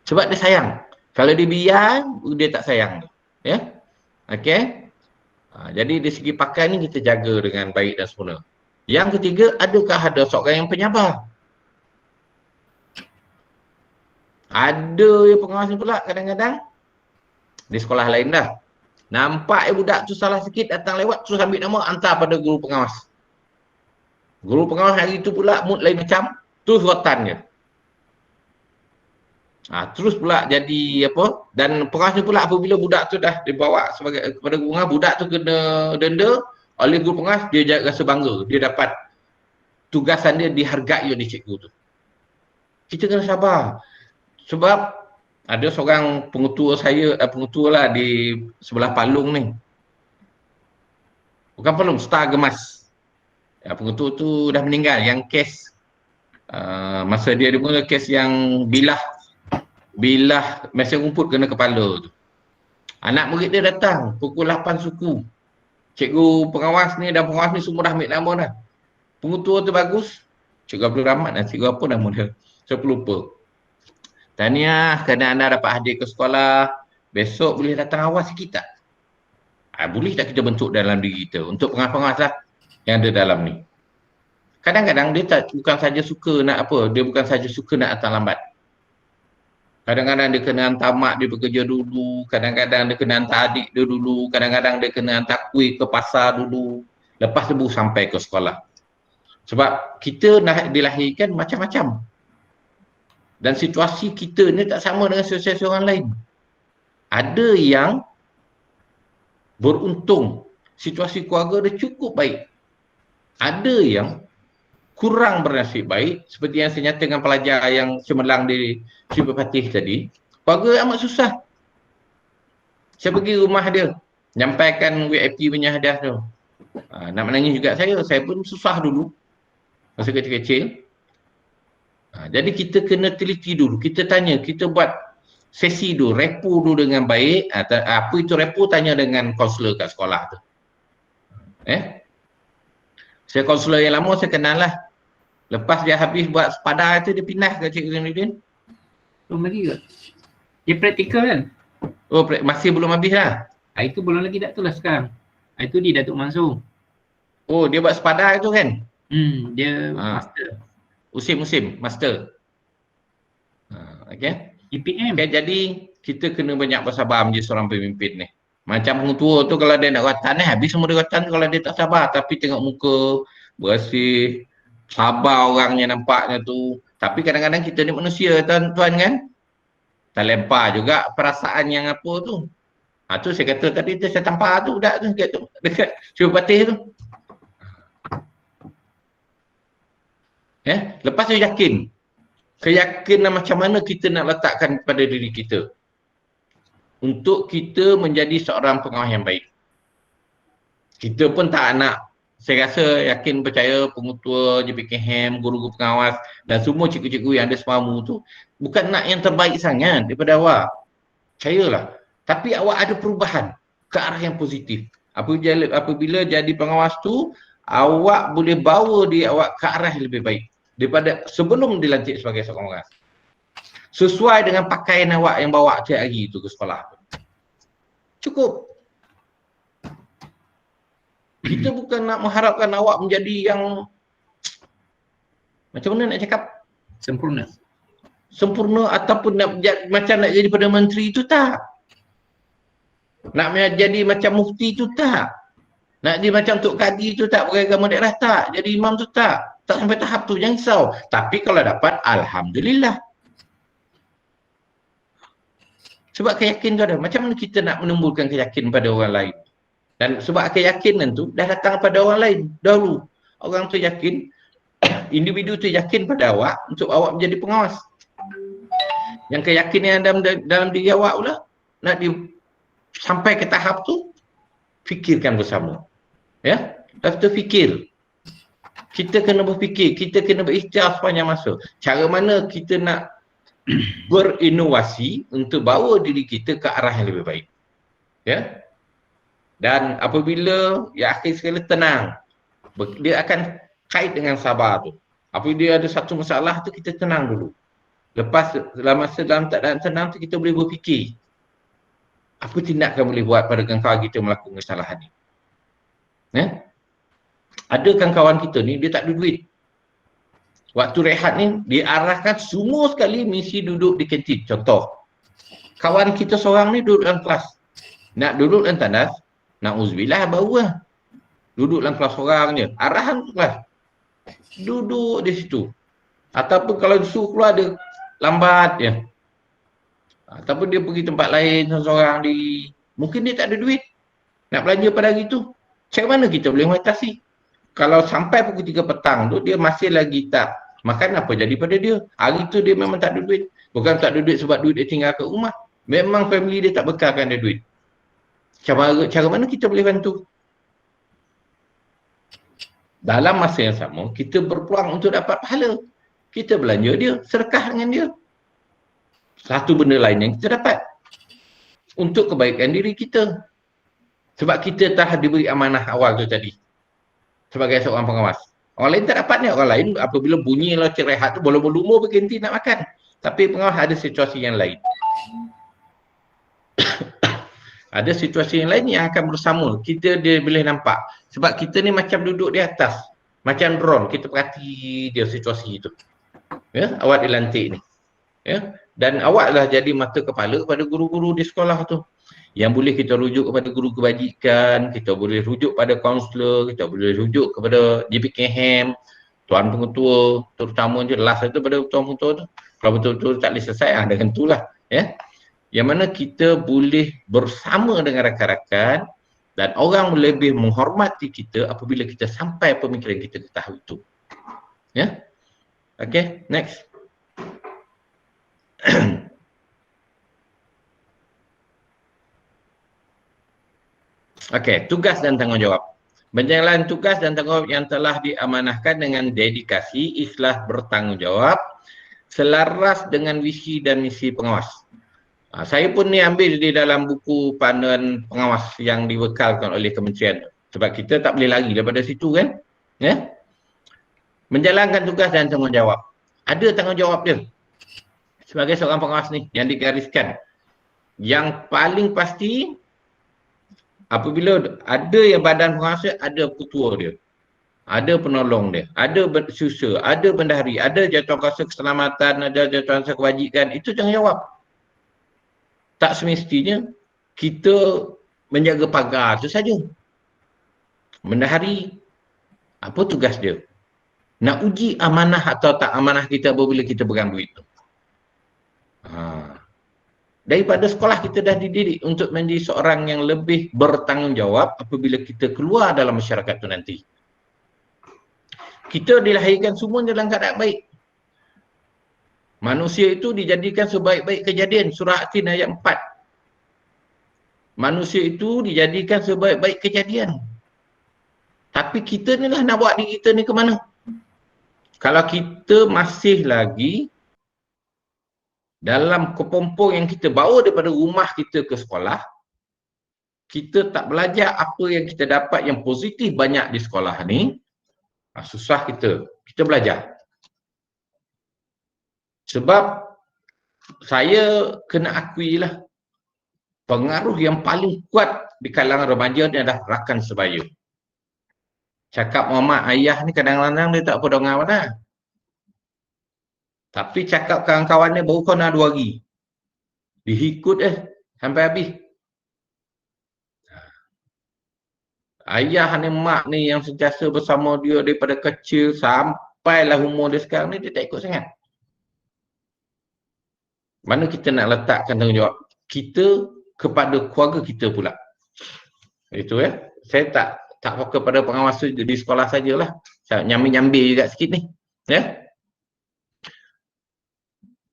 Speaker 4: Sebab dia sayang. Kalau dia biar, dia tak sayang. Ya? Okey? Jadi dari segi pakaian ni kita jaga dengan baik dan sempurna. Yang ketiga, adakah ada seorang yang penyabar? Ada yang pengawas ni pula kadang-kadang. Di sekolah lain dah. Nampak budak tu salah sikit datang lewat terus ambil nama hantar pada guru pengawas. Guru pengawas hari tu pula mood lain macam, terus rotan je. Terus pula jadi apa, dan pengawas ni pula apabila budak tu dah dibawa sebagai kepada guru pengawas, budak tu kena denda oleh guru pengawas, dia rasa bangga, dia dapat tugasan dia dihargai oleh cikgu tu. Kita kena sabar. Sebab ada seorang pengetua saya, pengetua lah di sebelah Palung ni. Bukan Palung, Star Gemas. Pengetua tu dah meninggal, yang kes Masa dia mula kes yang bilah mesin rumput kena kepala tu. Anak murid dia datang pukul 8 suku. Cikgu pengawas ni dan pengawas ni semua dah ambil nama dah. Pengutua tu bagus. Cikgu Abdul Rahman dan cikgu apa nama dia? Saya lupa. Tahniah kerana anda dapat hadir ke sekolah. Besok boleh datang awal sikit tak? Boleh tak kita bentuk dalam diri kita untuk pengawas-pengawas lah yang ada dalam ni. Kadang-kadang dia bukan saja suka nak apa, dia bukan saja suka nak datang lambat. Kadang-kadang dia kena hantar mak dia bekerja dulu, kadang-kadang dia kena hantar adik dia dulu, kadang-kadang dia kena hantar kuih ke pasar dulu. Lepas tu baru sampai ke sekolah. Sebab kita nak dilahirkan macam-macam. Dan situasi kita ni tak sama dengan situasi orang lain. Ada yang beruntung, situasi keluarga dia cukup baik. Ada yang kurang bernasib baik, seperti yang saya nyatakan pelajar yang cemerlang di Sri Patih tadi. Keluarga amat susah. Saya pergi rumah dia, nyampaikan VIP punya hadiah tu. Nak menangis juga saya pun susah dulu masa kecil-kecil. Jadi kita kena teliti dulu, kita tanya, kita buat sesi dulu, repu dulu dengan baik. Apa itu repu, tanya dengan kaunselor kat sekolah tu. Saya kaunselor yang lama, saya kenal lah. Lepas dia habis buat sepadan tu, dia pindah ke Cikgu Zainuddin.
Speaker 5: Belum lagi ke? Dia praktikal kan?
Speaker 4: Oh, masih belum habis lah.
Speaker 5: Itu belum lagi Datuk lah sekarang. Itu di Datuk Mansur.
Speaker 4: Oh, dia buat sepadan tu kan?
Speaker 5: Dia master.
Speaker 4: Musim master. Okay.
Speaker 5: EPM.
Speaker 4: Okay, jadi kita kena banyak bersabar menjadi seorang pemimpin ni. Macam pengutua tu kalau dia nak rotan habis semua dia rotan kalau dia tak sabar. Tapi tengok muka, bersih, sabar orangnya nampaknya tu. Tapi kadang-kadang kita ni manusia tuan-tuan kan. Tak lempar juga perasaan yang apa tu. Tu saya kata tadi tu saya tampar tu budak tu dekat Sri Patih tu. Lepas tu yakin. Keyakinan macam mana kita nak letakkan pada diri kita. Untuk kita menjadi seorang pengawas yang baik. Kita pun tak nak, saya rasa yakin percaya pengutua JPKM, guru-guru pengawas dan semua cikgu-cikgu yang ada semamu tu bukan nak yang terbaik sangat daripada awak. Percayalah. Tapi awak ada perubahan ke arah yang positif. Apabila jadi pengawas tu, awak boleh bawa diri awak ke arah yang lebih baik daripada sebelum dilantik sebagai seorang pengawas. Sesuai dengan pakaian awak yang bawa setiap hari tu ke sekolah. Cukup. Kita bukan nak mengharapkan awak menjadi yang macam mana nak cakap? Sempurna ataupun macam nak jadi Perdana Menteri itu tak. Nak jadi macam mufti itu tak. Nak jadi macam Tok Kadi itu tak, pegawai agama daerah tak. Jadi imam tu tak. Tak sampai tahap tu, jangan risau. Tapi kalau dapat, alhamdulillah. Sebab keyakinan tu ada. Macam mana kita nak menumbuhkan keyakinan pada orang lain? Dan sebab keyakinan tu dah datang pada orang lain dahulu. Orang tu yakin, individu tu yakin pada awak untuk awak menjadi pengawas. Yang keyakinan dalam diri awak pula, nak sampai ke tahap tu, fikirkan bersama. Lepas tu fikir. Kita kena berfikir, kita kena berikhtiar sepanjang masa. Cara mana kita nak berinovasi untuk bawa diri kita ke arah yang lebih baik. Dan apabila akhir sekali tenang, dia akan kait dengan sabar tu. Apabila dia ada satu masalah tu, kita tenang dulu. Lepas dalam keadaan tenang tu, kita boleh berfikir. Apa tindakan boleh buat pada kawan kita melakukan kesalahan ni? Ada kawan kita ni, dia tak ada duit. Waktu rehat ni, diarahkan semua sekali misi duduk di kantin. Contoh, kawan kita seorang ni duduk dalam kelas. Nak duduk dalam tandas, na'udzubillah bau lah. Duduk dalam kelas orang je. Arahan kelas. Duduk di situ. Ataupun kalau disuruh keluar, dia lambat je. Ataupun dia pergi tempat lain seorang diri. Mungkin dia tak ada duit nak belanja pada hari tu. Macam mana kita boleh mengatasi? Kalau sampai pukul 3 petang tu, dia masih lagi tak makan, apa jadi pada dia? Hari tu dia memang tak ada duit. Bukan tak ada duit sebab duit dia tinggal kat rumah. Memang family dia tak bekalkan dia duit. Cara mana kita boleh bantu? Dalam masa yang sama, kita berpeluang untuk dapat pahala. kita belanja dia, sedekah dengan dia. Satu benda lain yang kita dapat untuk kebaikan diri kita. Sebab kita telah diberi amanah awal tu tadi sebagai seorang pengawas. Orang lain tak dapat ni. Orang lain apabila bunyi loceng rehat tu boleh berlumur pergi kantin nak makan. Tapi pengawas ada situasi yang lain. Ada situasi yang lain yang akan bersama. Kita dia boleh nampak. Sebab kita ni macam duduk di atas. Macam drone. Kita perhati dia situasi itu. Ya, awak dilantik ni. Ya. Dan awaklah jadi mata kepala kepada guru-guru di sekolah tu. Yang boleh kita rujuk kepada guru kebajikan, kita boleh rujuk pada kaunselor, kita boleh rujuk kepada JPKM, tuan pengetua, terutama je last itu pada tuan pengetua tu. Kalau betul-betul tak boleh selesai, dengan itulah. Ya. Yang mana kita boleh bersama dengan rakan-rakan dan orang lebih menghormati kita apabila kita sampai pemikiran kita ke tahap itu. Ya. Okay, next. Okey, tugas dan tanggungjawab. Menjalankan tugas dan tanggungjawab yang telah diamanahkan dengan dedikasi, ikhlas, bertanggungjawab, selaras dengan visi dan misi pengawas. Saya pun ni ambil di dalam buku panduan pengawas yang dibekalkan oleh kementerian. Sebab kita tak boleh lari daripada situ kan. Ya? Menjalankan tugas dan tanggungjawab. Ada tanggungjawab dia. Sebagai seorang pengawas ni yang digariskan. Yang paling pasti apabila ada yang badan pengawas, ada ketua dia, ada penolong dia, ada susa, ada bendahari, ada jawatankuasa keselamatan, ada jawatankuasa kebajikan, itu tanggungjawab. Tak semestinya kita menjaga pagar itu saja. Bendahari, apa tugas dia? Nak uji amanah atau tak amanah kita apabila kita pegang duit tu. Daripada sekolah kita dah dididik untuk menjadi seorang yang lebih bertanggungjawab apabila kita keluar dalam masyarakat tu nanti. Kita dilahirkan semua dalam keadaan baik. Manusia itu dijadikan sebaik-baik kejadian. Surah At-Tin ayat 4. Manusia itu dijadikan sebaik-baik kejadian. Tapi kita ni lah nak bawa diri kita ni ke mana? Kalau kita masih lagi dalam kepompong yang kita bawa daripada rumah kita ke sekolah, kita tak belajar apa yang kita dapat yang positif banyak di sekolah ni, susah kita belajar. Sebab saya kena akui lah, pengaruh yang paling kuat di kalangan remaja ni adalah rakan sebaya. Cakap Muhammad ayah ni kadang-kadang dia tak pedongan mana. Tapi cakap kawan-kawan ni baru kau nak 2 hari. Dihikut sampai habis. Ayah ni, mak ni yang sentiasa bersama dia daripada kecil sampailah umur dia sekarang ni, dia tak ikut sangat. Mana kita nak letakkan tanggungjawab kita kepada keluarga kita pula. Itu saya tak fokus pada pengawas di sekolah sajalah. Saya nyambi-nyambi juga sikit ni. Ya.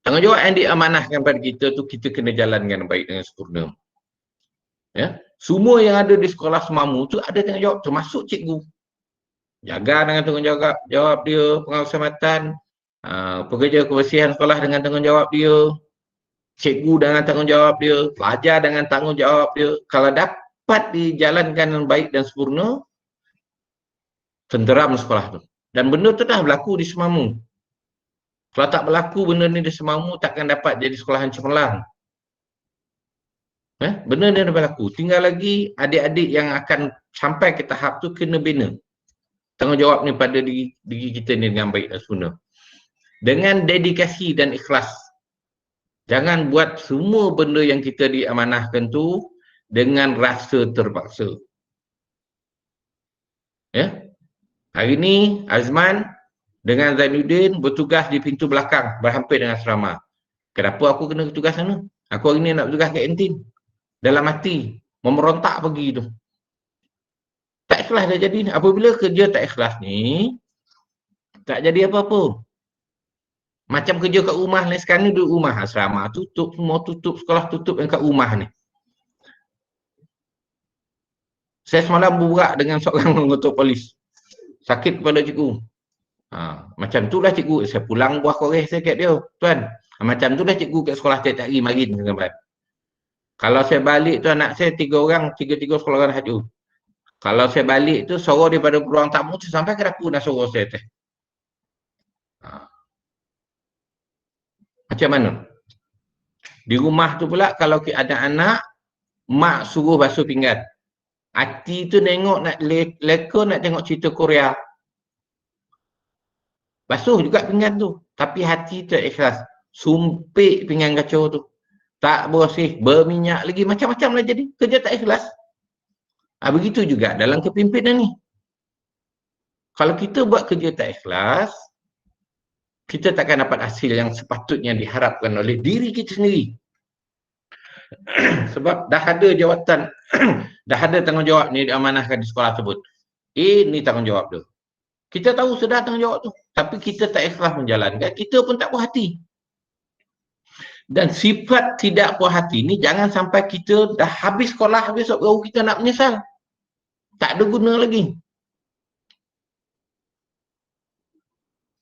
Speaker 4: Tanggungjawab yang diamanahkan pada kita tu kita kena jalankan baik dengan sempurna. Ya. Semua yang ada di sekolah semamu tu ada tanggungjawab, termasuk cikgu. Jaga dengan tanggungjawab dia, pengawas keselamatan, pekerja kebersihan sekolah dengan tanggungjawab dia, cikgu dengan tanggungjawab dia, pelajar dengan tanggungjawab dia. Kalau dapat dijalankan dengan baik dan sempurna, tenteram sekolah tu. Dan benda tu dah berlaku di semamu. Kalau tak berlaku benda ni di semamu, takkan dapat jadi sekolahan cemerlang. Benda ni dah berlaku. Tinggal lagi adik-adik yang akan sampai ke tahap tu kena bina tanggungjawab ni pada diri kita ni dengan baik dan sempurna. Dengan dedikasi dan ikhlas. Jangan buat semua benda yang kita diamanahkan tu dengan rasa terpaksa. Ya. Hari ni Azman dengan Zainuddin bertugas di pintu belakang berhampir dengan asrama. Kenapa aku kena tugas sana? Aku hari ni nak bertugas kat kantin. Dalam hati memerontak pergi tu. Tak ikhlas dah jadi. Apabila kerja tak ikhlas ni, tak jadi apa-apa. Macam kerja kat rumah ni, sekarang ni duduk rumah, asrama tutup, semua tutup, sekolah tutup yang kat rumah ni. Saya semalam berbual dengan seorang anggota polis. Sakit kepala cikgu. Macam tu lah cikgu, saya pulang buah koreh saya kat dia, tuan. Macam tu lah cikgu kat sekolah tiap-tiap hari marin tuan. Kalau saya balik tu anak saya 3 orang, 3 sekolah orang haju. Kalau saya balik tu suruh daripada ruang tamu tu sampai ke dapur dah suruh saya teh. Macam mana? Di rumah tu pula kalau ada anak, mak suruh basuh pinggan. Hati tu tengok nak leka nak tengok cerita Korea. Basuh juga pinggan tu. Tapi hati tu ikhlas. Sumpik pinggan kacau tu. Tak bersih, berminyak lagi. Macam-macam lah jadi. Kerja tak ikhlas. Begitu juga dalam kepimpinan ni. Kalau kita buat kerja tak ikhlas, kita takkan dapat hasil yang sepatutnya diharapkan oleh diri kita sendiri. Sebab dah ada jawatan, dah ada tanggungjawab ni diamanahkan di sekolah tersebut. Ini tanggungjawab tu. Kita tahu sudah tanggungjawab tu, tapi kita tak ikhlas menjalankan, kita pun tak puas hati. Dan sifat tidak puas hati ni jangan sampai kita dah habis sekolah, besok baru kita nak menyesal. Tak ada guna lagi.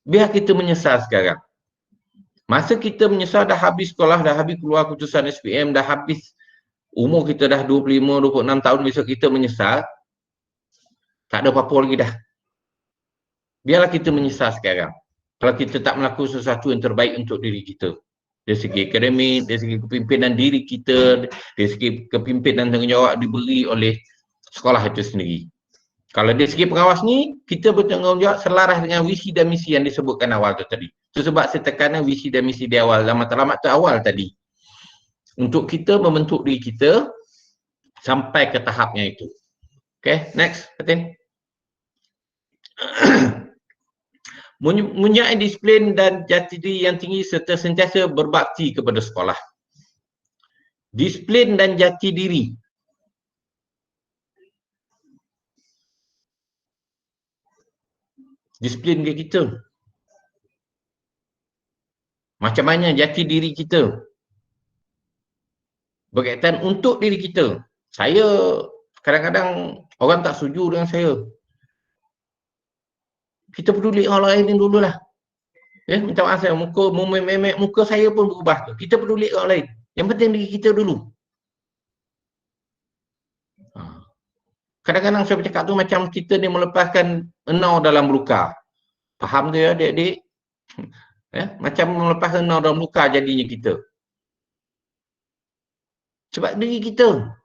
Speaker 4: Biar kita menyesal sekarang. Masa kita menyesal dah habis sekolah, dah habis keluar keputusan SPM, dah habis umur kita dah 25, 26 tahun, besok kita menyesal, tak ada apa-apa lagi dah. Biarlah kita menyesal sekarang. Kalau kita tak melakukan sesuatu yang terbaik untuk diri kita. Dari segi akademik, dari segi kepimpinan diri kita, dari segi kepimpinan tanggungjawab diberi oleh sekolah itu sendiri. Kalau dari segi pengawas ni, kita bertanggungjawab selaras dengan visi dan misi yang disebutkan awal tu tadi. Itu sebab saya tekankan visi dan misi di awal, dalam matlamat tu awal tadi. Untuk kita membentuk diri kita sampai ke tahapnya itu. Okay, next, Fatin. Mempunyai disiplin dan jati diri yang tinggi serta sentiasa berbakti kepada sekolah. Disiplin dan jati diri. Disiplin ke kita. Macam mana jati diri kita. Berkaitan untuk diri kita. Saya kadang-kadang orang tak setuju dengan saya. Kita peduli orang lain dululah. Ya, minta maaf saya, muka saya pun berubah tu. Kita peduli orang lain. Yang penting diri kita dulu. Kadang-kadang saya bercakap tu macam kita ni melepaskan enau dalam luka. Faham tu ya adik-adik? Ya, macam melepaskan enau dalam luka jadinya kita. Sebab diri kita.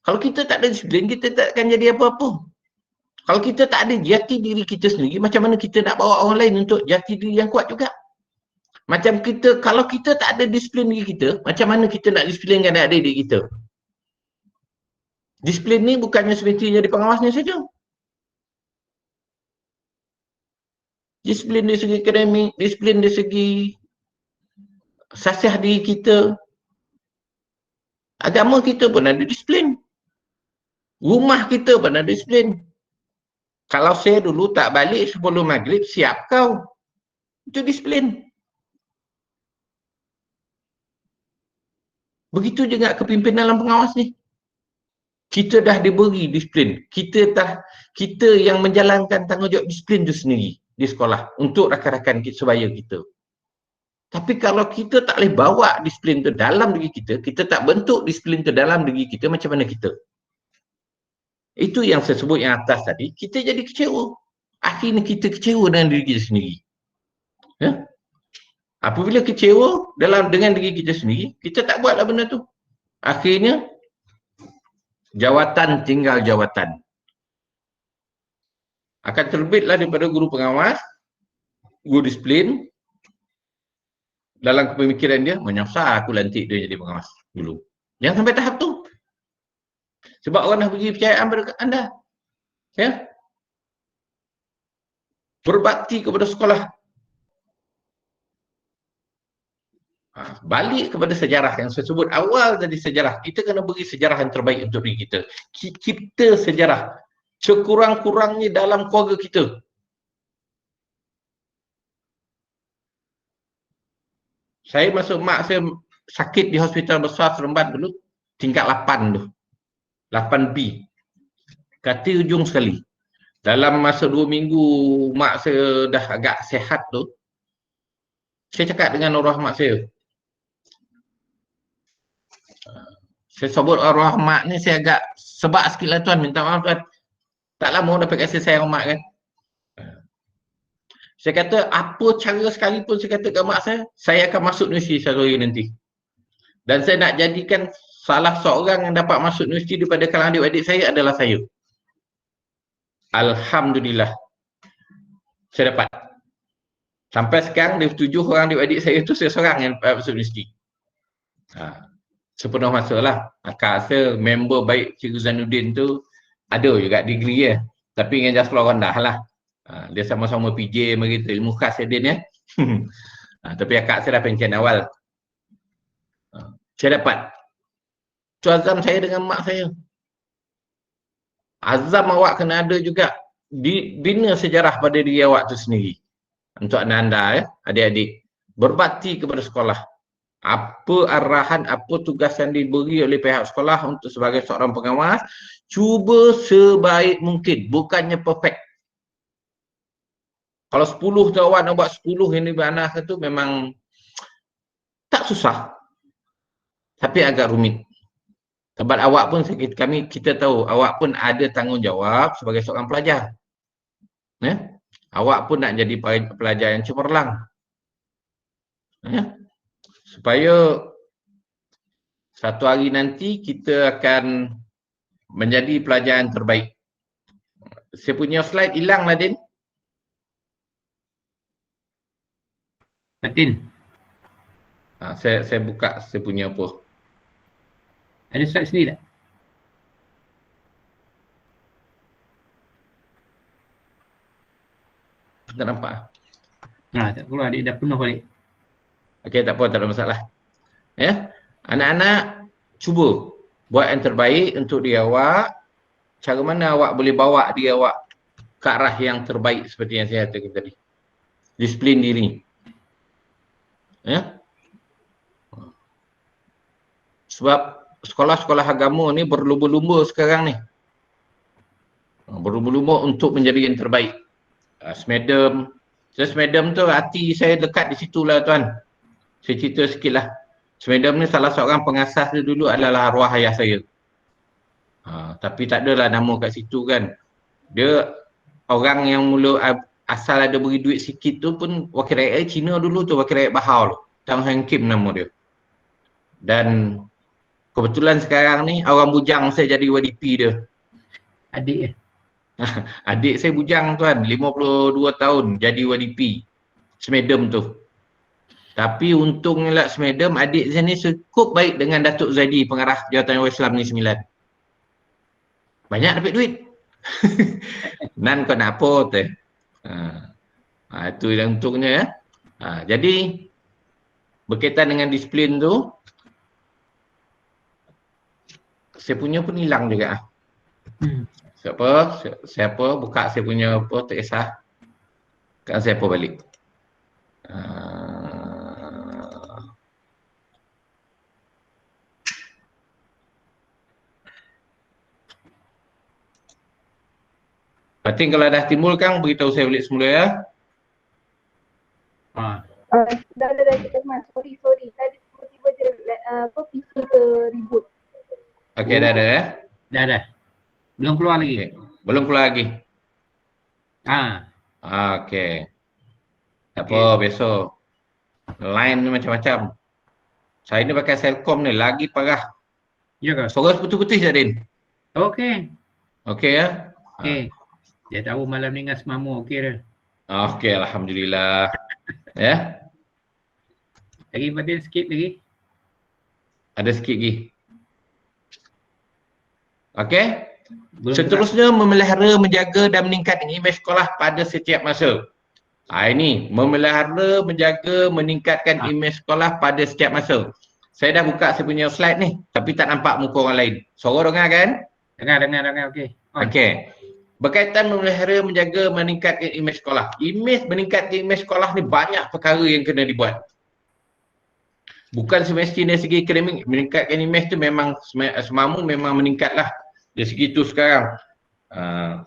Speaker 4: Kalau kita tak ada disiplin, kita tak akan jadi apa-apa. Kalau kita tak ada jati diri kita sendiri, macam mana kita nak bawa orang lain untuk jati diri yang kuat juga? Macam kita, kalau kita tak ada disiplin diri kita, macam mana kita nak disiplinkan adik-adik kita? Disiplin ni bukannya semestinya di pengawasnya saja. Disiplin dari segi akademik, disiplin dari segi sasiah diri kita. Agama kita pun ada disiplin. Rumah kita pun ada disiplin. Kalau saya dulu tak balik sebelum maghrib, siap kau. Itu disiplin. Begitu juga kepimpinan dalam pengawas ni. Kita dah diberi disiplin. Kita yang menjalankan tanggungjawab disiplin itu sendiri di sekolah untuk rakan-rakan sebaya kita. Tapi kalau kita tak boleh bawa disiplin itu dalam diri kita, kita tak bentuk disiplin itu dalam diri kita, macam mana kita? Itu yang saya sebut yang atas tadi, kita jadi kecewa. Akhirnya kita kecewa dengan diri kita sendiri. Ya? Apabila kecewa dengan diri kita sendiri, kita tak buatlah benda tu. Akhirnya, jawatan tinggal jawatan. Akan terbitlah daripada guru pengawas, guru disiplin, dalam pemikiran dia, menyasar aku lantik dia jadi pengawas dulu. Jangan sampai tahap tu. Sebab orang dah beri kepercayaan pada anda. Ya? Berbakti kepada sekolah. Balik kepada sejarah yang saya sebut awal tadi, sejarah. Kita kena beri sejarah yang terbaik untuk diri kita. Cipta sejarah. Sekurang-kurangnya dalam keluarga kita. Saya masuk, mak saya sakit di hospital besar Seremban dulu. Tingkat 8 tu. 8B. Kata ujung sekali. Dalam masa 2 minggu mak saya dah agak sihat tu, saya cakap dengan arwah mak saya. Saya sebut arwah mak ni saya agak sebab sikit lah tuan, minta maaf tuan. Tak lama dapat kasih sayang mak kan. Saya kata apa cara sekalipun saya kata kat mak saya akan masuk universiti satu hari nanti. Dan saya nak jadikan salah seorang yang dapat masuk universiti daripada kalangan adik-adik saya adalah saya. Alhamdulillah. Saya dapat. Sampai sekarang dari 7 orang adik-adik saya tu saya seorang yang dapat masuk universiti. Sepenuh masa lah. Akak saya member baik Cikgu Zainuddin tu ada juga degree ya. Tapi dengan jasa rendah lah. Dia sama-sama PJ begitu, ilmu khas Din ya. Tapi akak saya dah pencen awal. Saya dapat. Itu azam saya dengan mak saya. Azam awak kena ada juga. Bina sejarah pada diri awak tu sendiri. Untuk anda ya, adik-adik. Berbakti kepada sekolah. Apa arahan, apa tugas yang diberi oleh pihak sekolah untuk sebagai seorang pengawas. Cuba sebaik mungkin. Bukannya perfect. Kalau 10 tu awak nak buat 10 yang dibanah tu memang tak susah. Tapi agak rumit. Sebab awak pun, kita tahu, awak pun ada tanggungjawab sebagai seorang pelajar. Ya? Awak pun nak jadi pelajar yang cemerlang. Ya? Supaya satu hari nanti kita akan menjadi pelajar yang terbaik. Saya punya slide hilang lah Din.
Speaker 5: Fatin,
Speaker 4: Saya buka saya punya apa.
Speaker 5: ada slide sini tak?
Speaker 4: Tak nampak.
Speaker 5: Tak perlu, adik dah penuh balik.
Speaker 4: Okey, tak apa, tak ada masalah. Ya. Anak-anak cuba buat yang terbaik untuk diri awak. Cara mana awak boleh bawa diri awak ke arah yang terbaik seperti yang saya katakan tadi. Disiplin diri. Ya. Sebab sekolah-sekolah agama ni berlumba-lumba sekarang ni. Berlumba-lumba untuk menjadi yang terbaik. Smedem. Smedem tu hati saya dekat di situ lah tuan. Saya cerita sikit lah. Smedem ni salah seorang pengasas dia dulu adalah arwah ayah saya. Tapi tak adalah nama kat situ kan. Dia orang yang mula asal ada beri duit sikit tu pun wakil rakyat Cina dulu tu, wakil rakyat Bahau tu. Tang Hang Kim nama dia. Dan kebetulan sekarang ni orang bujang saya jadi YDP dia.
Speaker 5: Adik
Speaker 4: Adik saya bujang tuan, 52 tahun jadi YDP. Smedem tu. Tapi untungnya lah Smedem, adik saya ni cukup baik dengan Datuk Zaidi, pengarah Jawatan Islam ni 9. Banyak dapat duit. Nan kau nak apa tu? Itu yang untungnya ya. Jadi berkaitan dengan disiplin tu, saya punya pun hilang juga. Siapa buka saya punya apa, tak kisah. Kan saya apa balik. Berarti kalau dah timbul Kang, beritahu saya balik semula ya.
Speaker 6: Dah kita mas. Sorry. Tadi tiba-tiba je PC ke reboot.
Speaker 4: Okey, dah ada ya.
Speaker 5: dah. Belum keluar lagi.
Speaker 4: Okay. Belum keluar lagi. Okey. Tak apa, besok. Line ni macam-macam. Saya ni pakai Celcom ni, lagi parah.
Speaker 5: Ya ke?
Speaker 4: Suara putih-putih je Din.
Speaker 5: Okey.
Speaker 4: Okey ya.
Speaker 5: Okey. Dia tahu malam ni dengan semamu okey dah.
Speaker 4: Okey, alhamdulillah. Ya.
Speaker 5: Lagi Fatin sikit lagi.
Speaker 4: Ada sikit lagi. Okey.
Speaker 5: Belum
Speaker 4: Seterusnya memelihara, menjaga dan meningkatkan imej sekolah pada setiap masa. Ini memelihara, menjaga, meningkatkan imej sekolah pada setiap masa. Saya dah buka saya punya slide ni, tapi tak nampak muka orang lain. Suara dengar kan?
Speaker 5: Dengar okey.
Speaker 4: Okey. Berkaitan memelihara, menjaga, meningkatkan imej sekolah. Meningkatkan imej sekolah ni banyak perkara yang kena dibuat. Bukan semestinya dari segi akademik, meningkatkan imej tu memang semamu memang meningkatlah. Dari segi tu sekarang.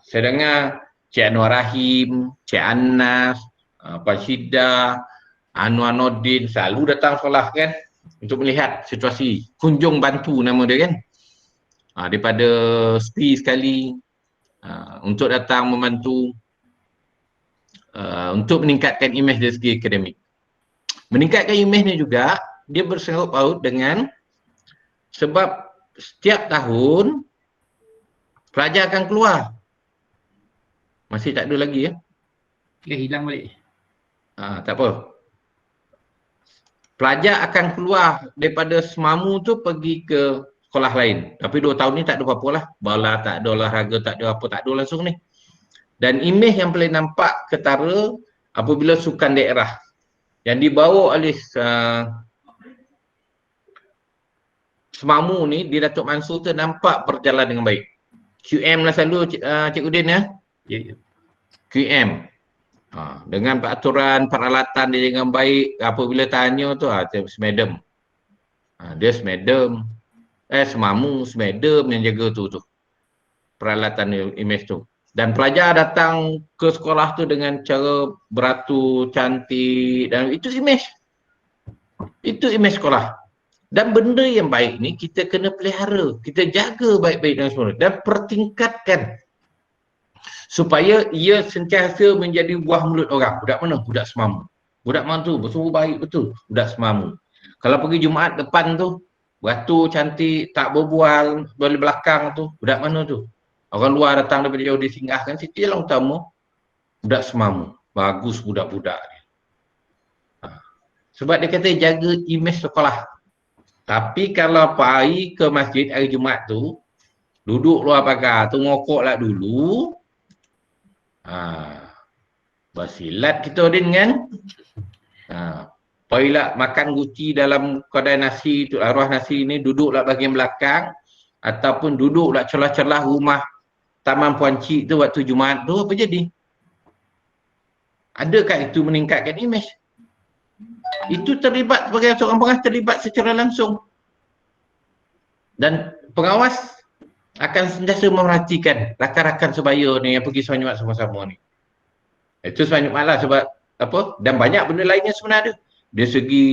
Speaker 4: Saya dengar Cik Anwar Rahim, Cik Anas, Pak Syida, Anwar Nordin selalu datang sekolah kan untuk melihat situasi. Kunjung bantu nama dia kan. Daripada SPI sekali untuk datang membantu untuk meningkatkan imej dari segi akademik. Meningkatkan imej ni juga dia bersangkut paut dengan sebab setiap tahun pelajar akan keluar. Masih tak ada lagi ya?
Speaker 5: Hilang balik.
Speaker 4: Tak apa. Pelajar akan keluar daripada Semamu tu pergi ke sekolah lain. Tapi 2 tahun ni tak ada apa-apa lah. Bala tak ada, olahraga tak ada, apa tak ada langsung ni. Dan imej yang paling nampak ketara apabila sukan daerah yang dibawa oleh Semamu ni di Datuk Mansur tu nampak berjalan dengan baik. QM lah selalu Cik Udin ya.
Speaker 5: Ya.
Speaker 4: QM. Dengan peraturan peralatan dia dengan baik, apabila tanya tu semedem. Dia semedem. Semamu semedem yang jaga tu. Peralatan imej tu. Dan pelajar datang ke sekolah tu dengan cara beratur, cantik dan itu imej. Itu imej sekolah. Dan benda yang baik ni kita kena pelihara, kita jaga baik-baik dan semua dan pertingkatkan supaya ia sentiasa menjadi buah mulut orang. Budak mana? Budak Semamu. Budak mana tu? Betul baik betul. Budak Semamu. Kalau pergi Jumaat depan tu, beratur cantik, tak berbual, boleh belakang tu, budak mana tu? Orang luar datang daripada jauh disinggahkan, situ yang utama budak Semamu. Bagus budak-budak ni. Sebab dia kata jaga imej sekolah. Tapi kalau pergi ke masjid hari Jumaat tu, duduk luar pagar tu ngokok lah dulu. Bersilat kita Din kan. Pergilah makan guci dalam kedai nasi tu, arwah nasi ni duduklah bahagian belakang ataupun duduklah celah-celah rumah Taman Puan Cik tu waktu Jumaat tu, apa jadi? Adakah itu meningkatkan imej? Itu terlibat sebagai seorang pengawas, terlibat secara langsung. Dan pengawas akan sentiasa memerhatikan rakan-rakan sebaya ni yang pergi solat Jumaat sama-sama ni. Itu solat Jumaat lah sebab apa? Dan banyak benda lainnya sebenarnya. Dari segi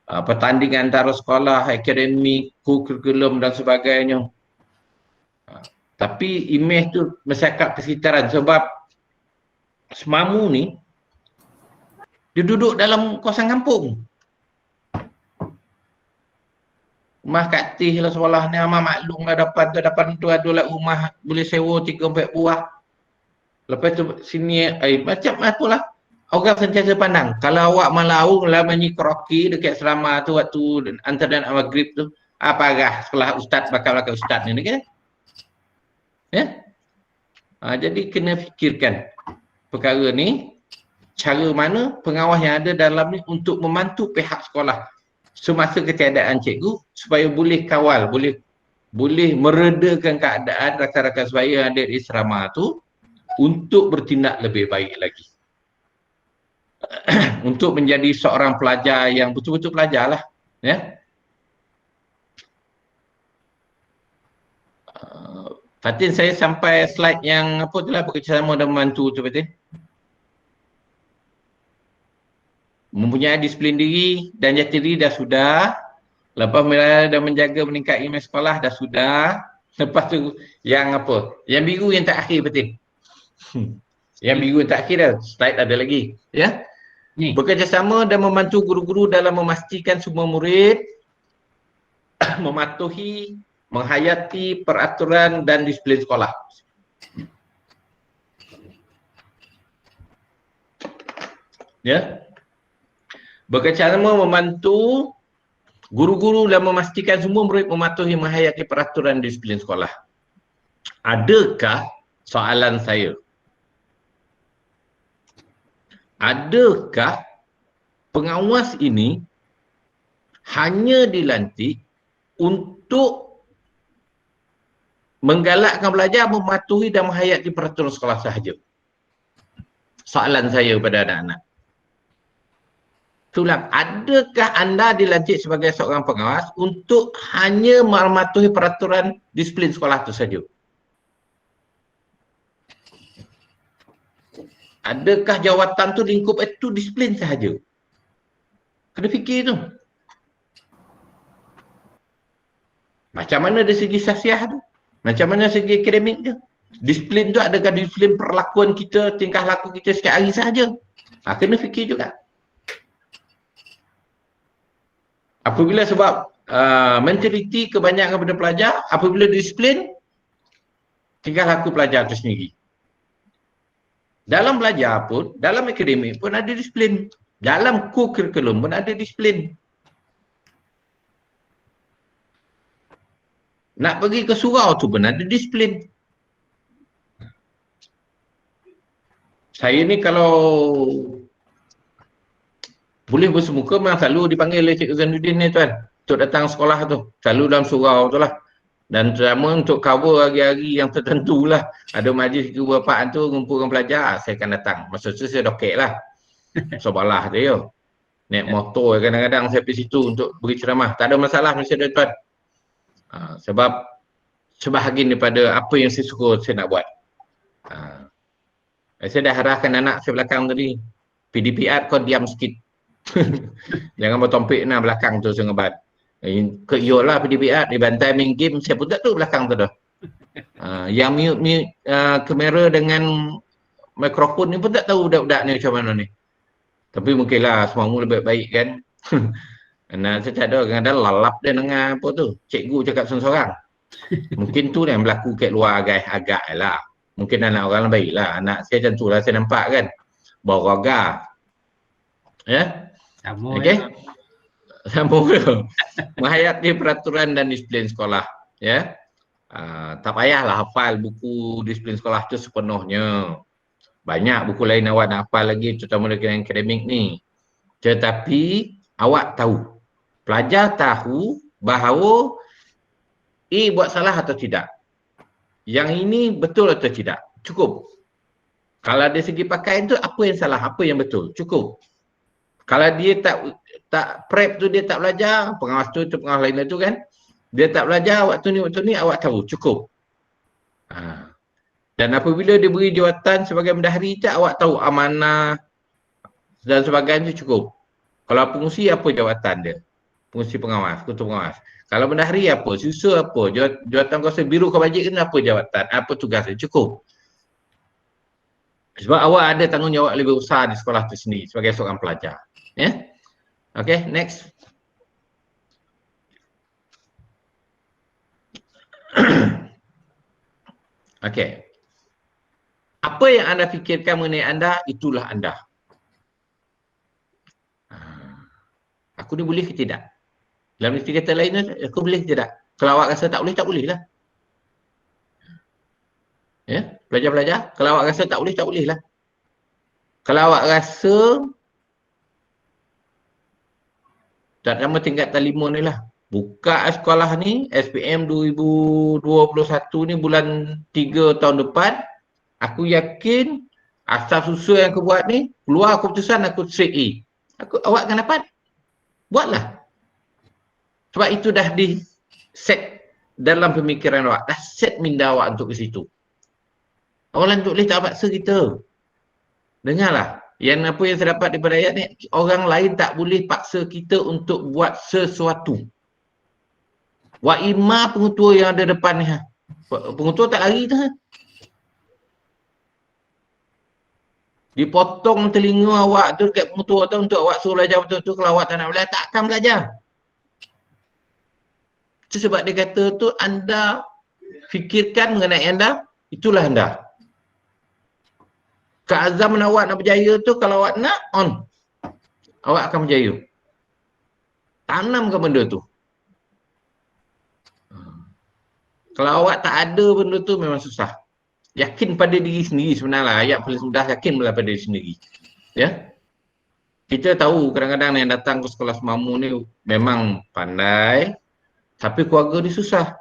Speaker 4: pertandingan antara sekolah, akademik, kurikulum dan sebagainya. Tapi imej tu masyarakat persekitaran sebab Semamu ni dia duduk dalam kawasan kampung. Rumah kat Tih lah sekolah ni, amat maklum lah dapat tu ada lah rumah boleh sewa 3-4 buah. Lepas tu sini macam itulah. Orang sentiasa pandang. Kalau awak malau lah menyi keroki dekat Selama tu waktu antara dan maghrib tu, apakah sekolah ustaz bakal ustaz ni kan? Ya? Jadi kena fikirkan perkara ni, cara mana pengawas yang ada dalam ni untuk membantu pihak sekolah semasa ketiadaan cikgu supaya boleh kawal, boleh meredakan keadaan rakan-rakan sebaya yang ada di asrama tu untuk bertindak lebih baik lagi. Untuk menjadi seorang pelajar yang betul-betul pelajar lah. Ya. Fatin, saya sampai slide yang apa tu lah, bekerjasama dan membantu tu Fatin. Mempunyai disiplin diri dan jati diri dah sudah. Lepas melihara dan menjaga meningkat imej sekolah dah sudah. Lepas tu yang apa? Yang biru yang tak akhir Fatin. Yang biru yang tak akhir dah. Slide ada lagi. Ya. Bekerjasama dan membantu guru-guru dalam memastikan semua murid mematuhi, menghayati peraturan dan disiplin sekolah. Ya. Bekerjasama membantu guru-guru dan memastikan semua murid mematuhi, menghayati peraturan disiplin sekolah. Adakah, soalan saya, adakah pengawas ini hanya dilantik untuk menggalakkan pelajar mematuhi dan menghayati peraturan sekolah sahaja? Soalan saya kepada anak-anak. Tulang, adakah anda dilantik sebagai seorang pengawas untuk hanya mematuhi peraturan disiplin sekolah itu saja? Adakah jawatan tu lingkup itu disiplin sahaja? Kena fikir tu. Macam mana dari segi sasiah tu? Macam mana segi akademik tu? Disiplin tu adakah disiplin perlakuan kita, tingkah laku kita setiap hari sahaja? Kena fikir juga. Apabila sebab mentaliti kebanyakan kepada pelajar, apabila disiplin, tingkah laku pelajar itu sendiri. Dalam belajar pun, dalam akademik pun ada disiplin. Dalam kurikulum pun ada disiplin. Nak pergi ke surau tu pun ada disiplin. Saya ni kalau boleh bersemuka memang selalu dipanggil oleh Cikgu Zainuddin ni tuan. Untuk datang sekolah tu. Selalu dalam surau tu lah. Dan terutama untuk cover hari-hari yang tertentu lah. Ada majlis kebapaan tu, ngumpulkan pelajar, saya akan datang. Masa tu saya dokek lah. Sobalah dia. Naik motor kadang-kadang saya pergi situ untuk beri ceramah. Tak ada masalah masa tu tuan. Sebab sebahagian daripada apa yang saya suka saya nak buat. Saya dah arahkan anak saya belakang tadi. PDPR kau diam sikit. Jangan bertompik nak belakang tu saya ngebat. Keyolah PDPR dibantai main game saya pun tak tahu belakang tu dah. Yang mute kamera dengan mikrofon ni pun tak tahu budak-budak ni macam mana ni. Tapi mungkinlah semua lebih baik kan. Nah, saya tak tahu kadang-kadang lalap dia dengan apa tu. Cikgu cakap seorang-seorang. Mungkin tu yang berlaku kat luar agak lah. Mungkin anak orang baik lah. Anak saya macam tu lah saya nampak kan. Bawa agar. Ya?
Speaker 5: Sama.
Speaker 4: Okey. Sama tu. Menghayati peraturan dan disiplin sekolah. Ya. Tak payahlah hafal buku disiplin sekolah tu sepenuhnya. Banyak buku lain awak nak hafal lagi, terutama dengan akademik ni. Tetapi awak tahu. Pelajar tahu bahawa buat salah atau tidak. Yang ini betul atau tidak. Cukup. Kalau dari segi pakaian tu apa yang salah, apa yang betul. Cukup. Kalau dia tak prep tu dia tak belajar, pengawas tu pengawas lain tu kan. Dia tak belajar waktu ni awak tahu. Cukup. Dan apabila dia beri jawatan sebagai bendahari tu awak tahu amanah dan sebagainya cukup. Kalau pengurusi apa jawatan dia? Pengurusi pengawas, ketua pengawas. Kalau bendahari apa? Susu apa? Jawatan kuasa biru kebajikan apa jawatan? Apa tugasnya? Cukup. Sebab awak ada tanggungjawab lebih besar di sekolah itu sendiri sebagai seorang pelajar. Ya? Okay, next. Okay. Apa yang anda fikirkan mengenai anda, itulah anda. Aku ni boleh ke tidak? Dalam istilah kata lain, aku boleh ke tidak? Kalau awak rasa tak boleh, tak boleh lah. Ya, pelajar-pelajar, kalau awak rasa tak boleh, tak boleh lah. Kalau awak rasa tak nama tingkatan 5 ni lah. Buka sekolah ni, SPM 2021 ni bulan 3 tahun depan, aku yakin asal susul yang aku buat ni, keluar keputusan aku straight A. Awak akan dapat. Buatlah. Sebab itu dah di set dalam pemikiran awak. Dah set minda awak untuk ke situ. Orang lain tak boleh tak paksa kita. Dengarlah. Yang apa yang saya dapat daripada ayat ni, orang lain tak boleh paksa kita untuk buat sesuatu. Wa imma pengutua yang ada depan ni. Pengutua tak lari tu. Dipotong telinga awak tu dekat pengutua tu untuk awak suruh belajar betul-betul. Kalau awak tak nak belajar, tak akan belajar. Itu sebab dia kata tu anda fikirkan mengenai anda, itulah anda. Keazaman awak nak berjaya tu kalau awak nak, on. Awak akan berjaya. Tanamkan benda tu. Kalau awak tak ada benda tu memang susah. Yakin pada diri sendiri sebenarnya. Ayat paling mudah yakin pada diri sendiri. Ya. Kita tahu kadang-kadang yang datang ke sekolah semamu ni memang pandai. Tapi keluarga dia susah.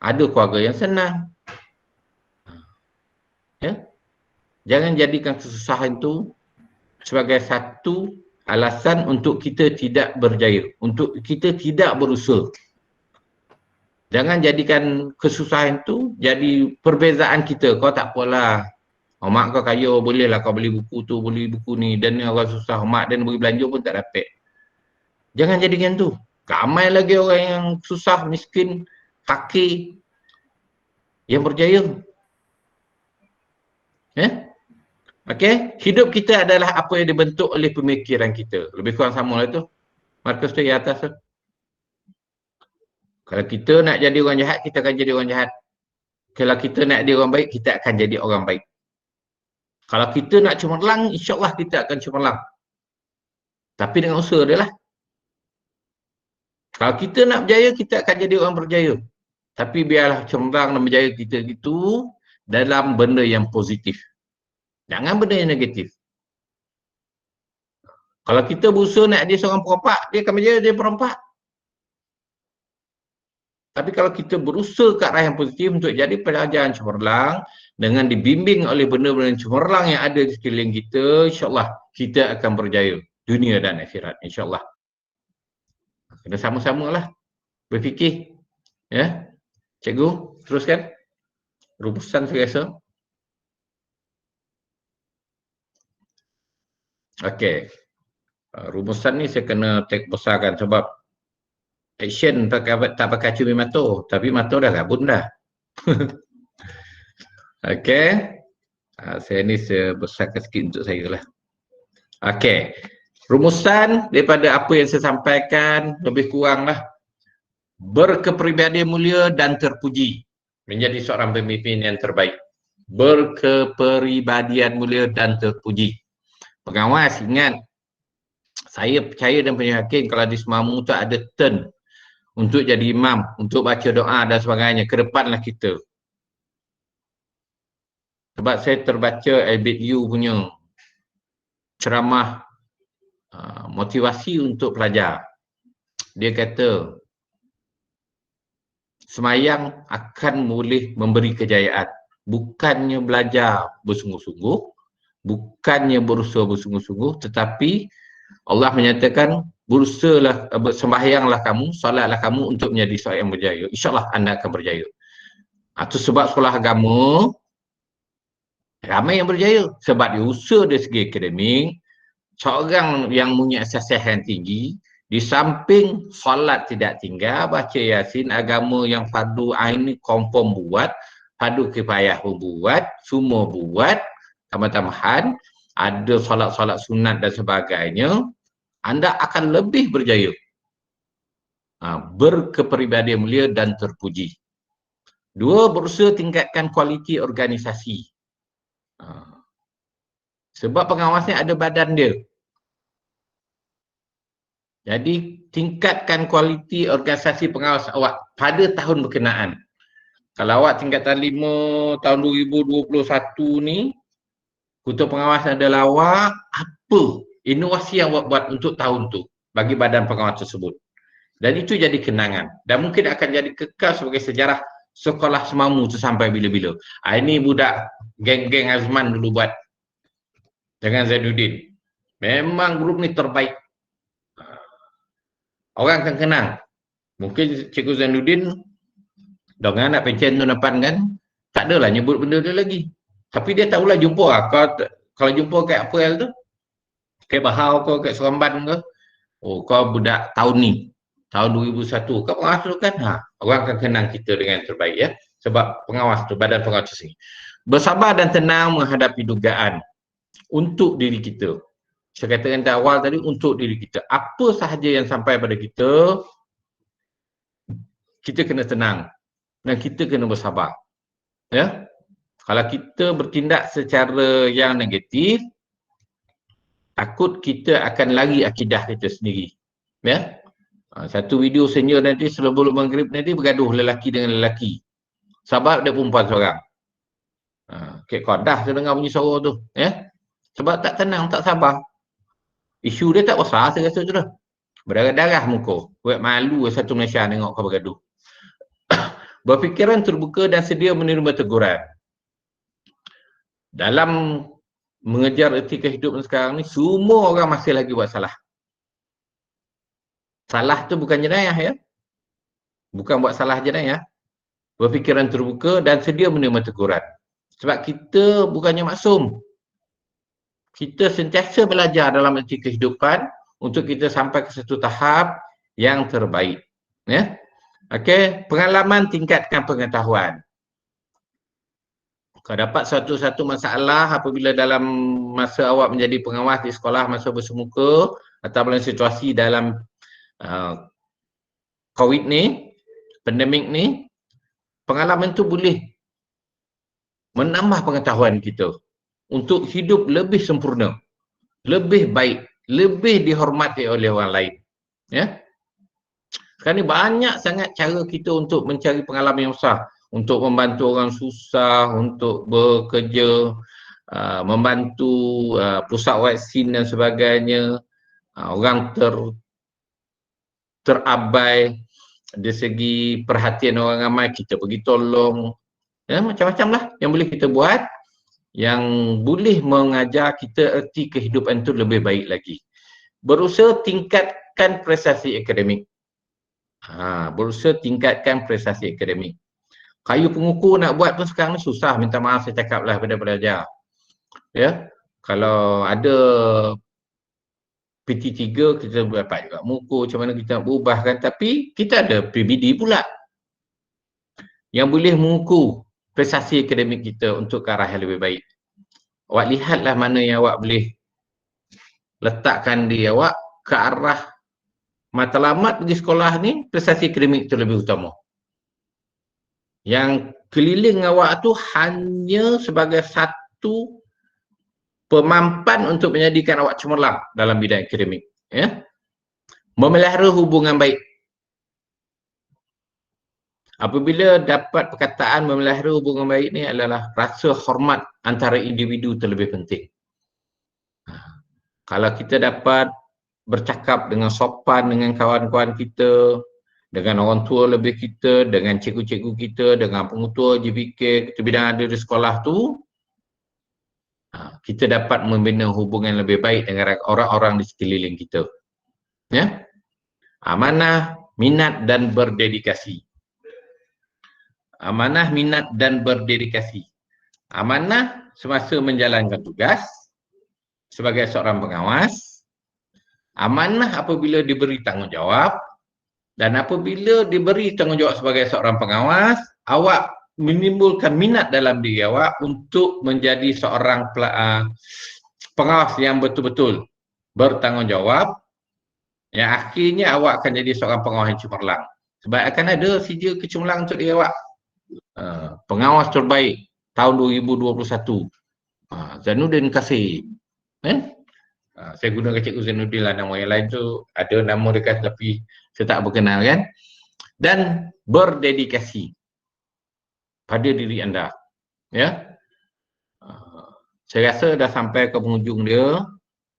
Speaker 4: Ada keluarga yang senang. Ya. Jangan jadikan kesusahan itu sebagai satu alasan untuk kita tidak berjaya. Untuk kita tidak berusaha. Jangan jadikan kesusahan itu jadi perbezaan kita. Kau tak apalah. Mak kau kaya, bolehlah kau beli buku tu, beli buku ni. Dan ni orang susah, mak dan bagi belanja pun tak dapat. Jangan jadikan tu. Ramai lagi orang yang susah, miskin, fakir yang berjaya. Okey, hidup kita adalah apa yang dibentuk oleh pemikiran kita. Lebih kurang sama lah tu. Markus tu di atas tu. Kalau kita nak jadi orang jahat, kita akan jadi orang jahat. Kalau kita nak jadi orang baik, kita akan jadi orang baik. Kalau kita nak cemerlang, insya-Allah kita akan cemerlang. Tapi dengan usaha dia lah. Kalau kita nak berjaya, kita akan jadi orang berjaya. Tapi biarlah cemerlang dan berjaya kita itu dalam benda yang positif. Jangan benda yang negatif. Kalau kita berusaha nak jadi seorang perompak, dia akan berjaya jadi perompak. Tapi kalau kita berusaha ke arah yang positif untuk jadi pelajar yang cemerlang, dengan dibimbing oleh benda-benda yang cemerlang yang ada di sekeliling kita, insya-Allah kita akan berjaya dunia dan akhirat, insya-Allah. Kena sama-samalah berfikir. Ya. Cikgu, teruskan. Rumusan saya rasa. Okey. Rumusan ni saya kena take besarkan sebab action tak pakai cumi mata, tapi mata dah gabut dah. Okey. Saya ni sebesarkan sikit untuk saya lah. Okey. Rumusan daripada apa yang saya sampaikan lebih kuranglah berkepribadian mulia dan terpuji, menjadi seorang pemimpin yang terbaik. Berkepribadian mulia dan terpuji. Pengawas, ingat, saya percaya dan yakin kalau di Semamu tu ada turn untuk jadi imam, untuk baca doa dan sebagainya, ke depanlah kita. Sebab saya terbaca Albert Yu punya ceramah motivasi untuk pelajar. Dia kata, semayang akan boleh memberi kejayaan. Bukannya belajar bersungguh-sungguh, bukannya berusaha bersungguh-sungguh, tetapi Allah menyatakan, berusahalah, sembahyanglah kamu, solatlah kamu untuk menjadi seorang yang berjaya. InsyaAllah anda akan berjaya. Itu sebab sekolah agama, ramai yang berjaya. Sebab dia usaha dari segi akademik, seorang yang punya asas yang tinggi, di samping solat tidak tinggal, baca Yasin, agama yang fardu ain confirm buat, fardu kifayah pun buat, semua buat, tambah-tambahan, ada solat-solat sunat dan sebagainya, anda akan lebih berjaya. Berkepribadian mulia dan terpuji. Dua, berusaha tingkatkan kualiti organisasi. Sebab pengawasnya ada badan dia. Jadi tingkatkan kualiti organisasi pengawas awak pada tahun berkenaan. Kalau awak tingkatan 5 tahun 2021 ni, ketua pengawas adalah awak, apa inovasi yang awak buat untuk tahun tu bagi badan pengawas tersebut. Dan itu jadi kenangan. Dan mungkin akan jadi kekal sebagai sejarah sekolah Semamu tu sampai bila-bila. Ini budak geng-geng Azman dulu buat. Dengan Zainuddin. Memang grup ni terbaik. Orang akan kenang. Mungkin Cikgu Zainuddin dengan anak pencen tu depan kan, tak adalah nyebut benda dia lagi. Tapi dia tahulah jumpa lah. Kalau jumpa kat April tu, kat Bahau ke, kat Seremban ke, oh kau budak tahun ni, tahun 2001, kau pengawas tu kan, orang akan kenang kita dengan terbaik ya. Sebab pengawas tu, badan pengawas tu. Bersabar dan tenang menghadapi dugaan untuk diri kita. Saya katakan dari awal tadi, untuk diri kita. Apa sahaja yang sampai pada kita, kita kena tenang. Dan kita kena bersabar. Ya. Kalau kita bertindak secara yang negatif, takut kita akan lari akidah kita sendiri. Ya. Satu video senior nanti sebelum maghrib nanti bergaduh lelaki dengan lelaki. Sebab dia perempuan seorang. Kek Qadah saya dengar bunyi suara tu. Ya. Sebab tak tenang, tak sabar. Isu dia tak besar saya rasa tu dah. Berdarah-darah muka. Buat malu satu Malaysia tengok kau bergaduh. Berfikiran terbuka dan sedia menerima teguran. Dalam mengejar erti kehidupan sekarang ni, semua orang masih lagi buat salah. Salah tu bukan jenayah ya. Bukan buat salah jenayah. Berfikiran terbuka dan sedia menerima teguran. Sebab kita bukannya maksum. Kita sentiasa belajar dalam erti kehidupan untuk kita sampai ke satu tahap yang terbaik. Ya. Okey, pengalaman tingkatkan pengetahuan. Kalau dapat satu masalah apabila dalam masa awak menjadi pengawas di sekolah masa bersemuka atau dalam situasi dalam COVID ni, pandemik ni, pengalaman tu boleh menambah pengetahuan kita untuk hidup lebih sempurna, lebih baik, lebih dihormati oleh orang lain. Ya. Sekarang ni banyak sangat cara kita untuk mencari pengalaman yang besar, untuk membantu orang susah, untuk bekerja, membantu pusat vaksin dan sebagainya, orang terabai dari segi perhatian orang ramai, kita pergi tolong. Ya, macam-macam lah yang boleh kita buat yang boleh mengajar kita erti kehidupan itu lebih baik lagi. Berusaha tingkatkan prestasi akademik. Berusaha tingkatkan prestasi akademik. Kayu pengukur nak buat pun sekarang ni susah, minta maaf saya cakap lah pada pelajar. Ya, kalau ada PT3 kita dapat juga mengukur macam mana kita nak berubahkan, tapi kita ada PBD pula yang boleh mengukur prestasi akademik kita untuk ke arah yang lebih baik. Awak lihatlah mana yang awak boleh letakkan diri awak ke arah matlamat pergi sekolah ni, prestasi akademik itu lebih utama. Yang keliling awak tu hanya sebagai satu pemampan untuk menjadikan awak cemerlang dalam bidang akademik. Ya? Memelihara hubungan baik. Apabila dapat perkataan memelihara hubungan baik ni adalah rasa hormat antara individu terlebih penting. Kalau kita dapat bercakap dengan sopan dengan kawan-kawan kita, dengan orang tua lebih kita, dengan cikgu-cikgu kita, dengan pengutua JPK, kita bidang ada di sekolah tu, kita dapat membina hubungan lebih baik dengan orang-orang di sekeliling kita. Ya? Amanah, minat dan berdedikasi. Amanah, minat dan berdedikasi. Amanah semasa menjalankan tugas sebagai seorang pengawas. Amanah apabila diberi tanggungjawab. Dan apabila diberi tanggungjawab sebagai seorang pengawas, awak menimbulkan minat dalam diri awak untuk menjadi seorang pengawas yang betul-betul bertanggungjawab. Yang akhirnya awak akan jadi seorang pengawas yang cemerlang. Sebab akan ada sijil kecemerlangan untuk diri awak. Pengawas terbaik tahun 2021, Zainuddin Kasim. Saya gunakan Cikgu Zainuddin lah, nama yang lain tu ada nama dekat tapi saya tak berkenal kan. Dan berdedikasi pada diri anda. Ya. Saya rasa dah sampai ke penghujung dia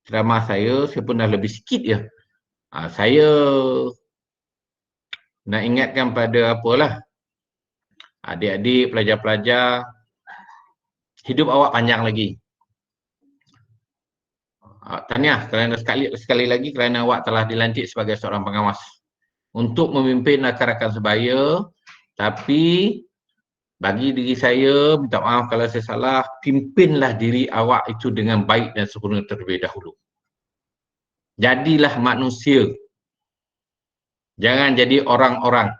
Speaker 4: ceramah saya pun dah lebih sikit je. Saya nak ingatkan pada apalah, adik-adik, pelajar-pelajar, hidup awak panjang lagi. Tahniah kerana sekali lagi kerana awak telah dilantik sebagai seorang pengawas untuk memimpin rakan-rakan sebaya. Tapi bagi diri saya, minta maaf kalau saya salah, pimpinlah diri awak itu dengan baik dan sempurna terlebih dahulu. Jadilah manusia. Jangan jadi orang-orang.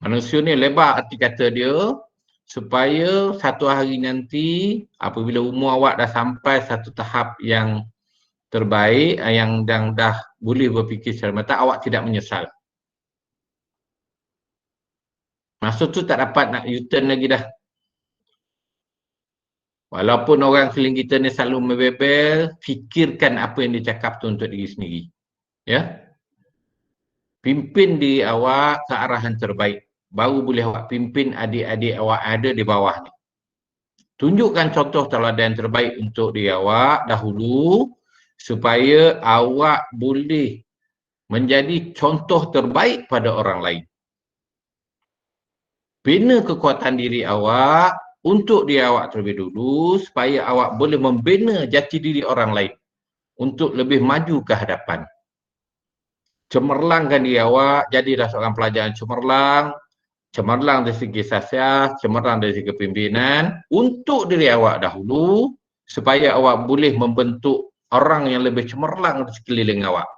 Speaker 4: Manusia ni lebar arti kata dia, supaya satu hari nanti apabila umur awak dah sampai satu tahap yang terbaik, yang dah boleh berfikir secara matang, awak tidak menyesal. Masa tu tak dapat nak U-turn lagi dah. Walaupun orang keliling kita ni selalu membebel, fikirkan apa yang dia cakap tu untuk diri sendiri. Ya. Pimpin diri awak ke arah yang terbaik. Baru boleh awak pimpin adik-adik awak ada di bawah ni. Tunjukkan contoh teladan terbaik untuk diri awak dahulu supaya awak boleh menjadi contoh terbaik pada orang lain. Bina kekuatan diri awak untuk diri awak terlebih dulu supaya awak boleh membina jati diri orang lain untuk lebih maju ke hadapan. Cemerlangkan diri awak, jadilah seorang pelajar yang cemerlang. cemerlang dari segi sasiah, cemerlang dari segi pimpinan untuk diri awak dahulu supaya awak boleh membentuk orang yang lebih cemerlang di sekeliling awak.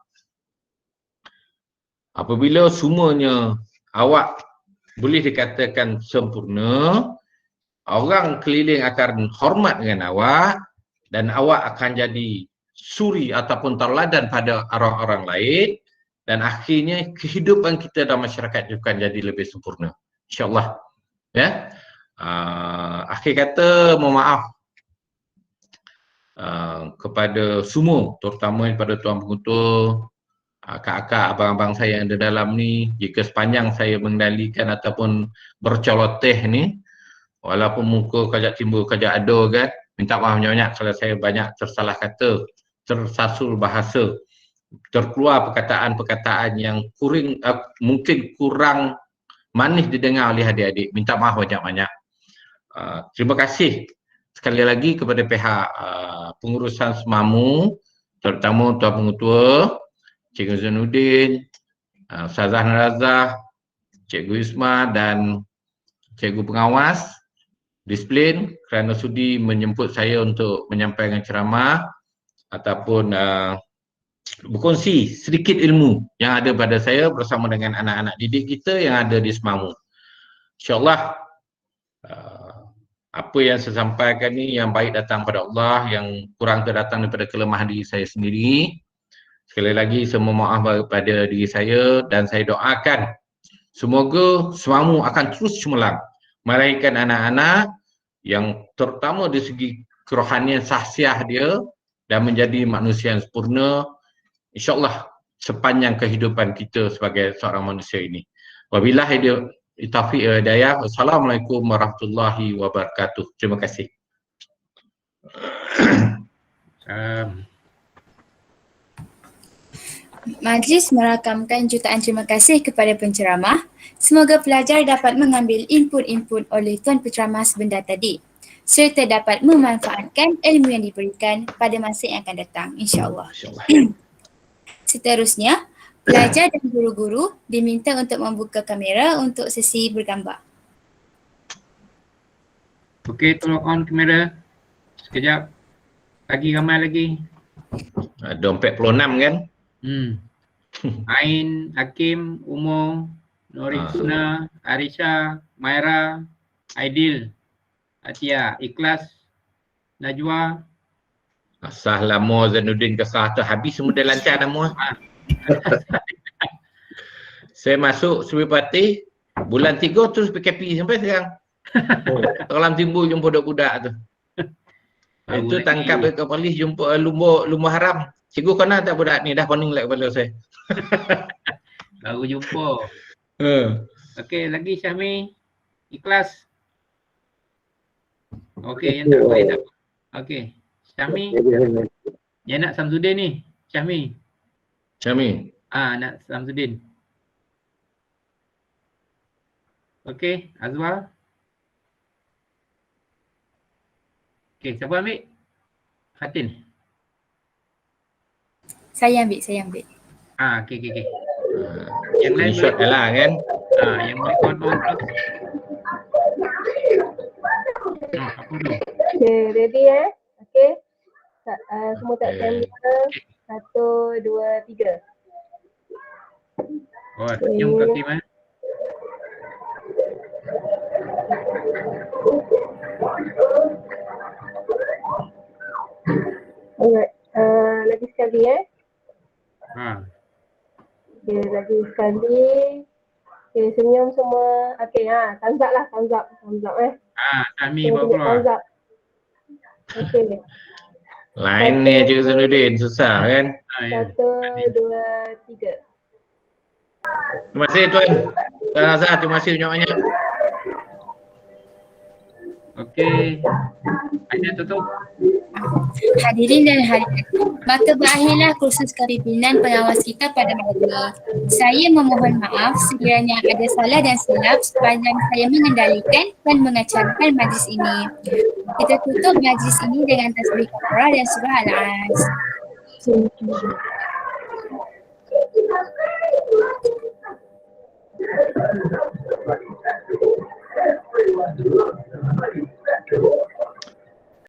Speaker 4: Apabila semuanya awak boleh dikatakan sempurna, orang keliling akan hormat dengan awak dan awak akan jadi suri ataupun tauladan pada orang-orang lain dan akhirnya kehidupan kita dalam masyarakat juga akan jadi lebih sempurna. InsyaAllah. Ya. Akhir kata, mohon maaf kepada semua, terutama kepada Tuan Pengetua, kakak-kakak, abang-abang saya yang ada dalam ni, jika sepanjang saya mengendalikan ataupun bercoloteh ni, walaupun muka kajak timbul kajak ada kan, minta maaf banyak-banyak kalau saya banyak tersalah kata, tersasul bahasa, terkeluar perkataan-perkataan yang mungkin kurang manis didengar oleh adik-adik. Minta maaf banyak-banyak. Terima kasih sekali lagi kepada pihak pengurusan SEMAMU, terutama Tuan Pengetua, Cikgu Zainuddin, Ustazah Narazah, Cikgu Isma dan Cikgu Pengawas disiplin kerana sudi menjemput saya untuk menyampaikan ceramah ataupun berkongsi sedikit ilmu yang ada pada saya bersama dengan anak-anak didik kita yang ada di SEMAMU. InsyaAllah apa yang saya sampaikan ni yang baik datang pada Allah, yang kurang terdatang daripada kelemahan diri saya sendiri. Sekali lagi saya mohon maaf kepada diri saya dan saya doakan semoga SEMAMU akan terus cemerlang melahirkan anak-anak yang terutama dari segi kerohanian sahsiah dia dan menjadi manusia yang sempurna insyaAllah sepanjang kehidupan kita sebagai seorang manusia ini. Wabillahi taufiq wal hidayah. Wassalamualaikum warahmatullahi wabarakatuh. Terima kasih.
Speaker 2: Majlis merakamkan jutaan terima kasih kepada penceramah. Semoga pelajar dapat mengambil input-input oleh tuan penceramah sebentar tadi serta dapat memanfaatkan ilmu yang diberikan pada masa yang akan datang, insya-Allah. Seterusnya, pelajar dan guru-guru diminta untuk membuka kamera untuk sesi bergambar.
Speaker 5: Okey, tolong on kamera. Sekejap. Lagi ramai lagi.
Speaker 4: Ada 46 kan?
Speaker 5: Ain, Hakim, Umar, Norisna, Arisha, Maira, Aidil, Atia, Ikhlas, Najwa.
Speaker 4: Sah lama Zainuddin kesah tu habis semua dah lancar nama. Saya masuk Subi Patih bulan 3 terus PKP sampai sekarang. Dalam timbul jumpa budak-budak tu. Itu tangkap dekat polis jumpa lumba haram. Cikgu kena tak budak ni dah pening lah kepala saya.
Speaker 5: Baru jumpa. Okey, lagi Syahmi. Ikhlas. Okey, yang tak boleh tak. Okey. Syahmi. Yang nak Samsudin ni. Syahmi. Nak Samsudin. Okey, Azwar. Okey, siapa ambil? Fatin.
Speaker 2: Saya ambil.
Speaker 5: Okey. Yang lain
Speaker 4: shot lah kan?
Speaker 5: Yang boleh on terus. Apa dulu?
Speaker 6: Okay, ready Okay. Semua tak kamera. 1, 2, 3.
Speaker 5: Senyum kaki mana?
Speaker 6: Alright. Lagi sekali Okay, lagi sekali. Okay, senyum semua. Okay, thumbs up lah, thumbs up.
Speaker 5: Kami bawa keluar.
Speaker 6: Thumbs up. Okay.
Speaker 4: Lain ni Cikgu Zainuddin, susah kan?
Speaker 6: 1, 2, 3.
Speaker 4: Terima kasih Tuan. Tuan Azhar, terima kasih banyak-banyak.
Speaker 5: Okey. Ada tutup.
Speaker 2: Hadirin dan hadirat, maka berakhirlah kursus kepimpinan pengawas kita pada malam ini. Saya memohon maaf sekiranya ada salah dan silap sepanjang saya mengendalikan dan mengacarakan majlis ini. Kita tutup majlis ini dengan tasbih kafarah dan surah Al-As.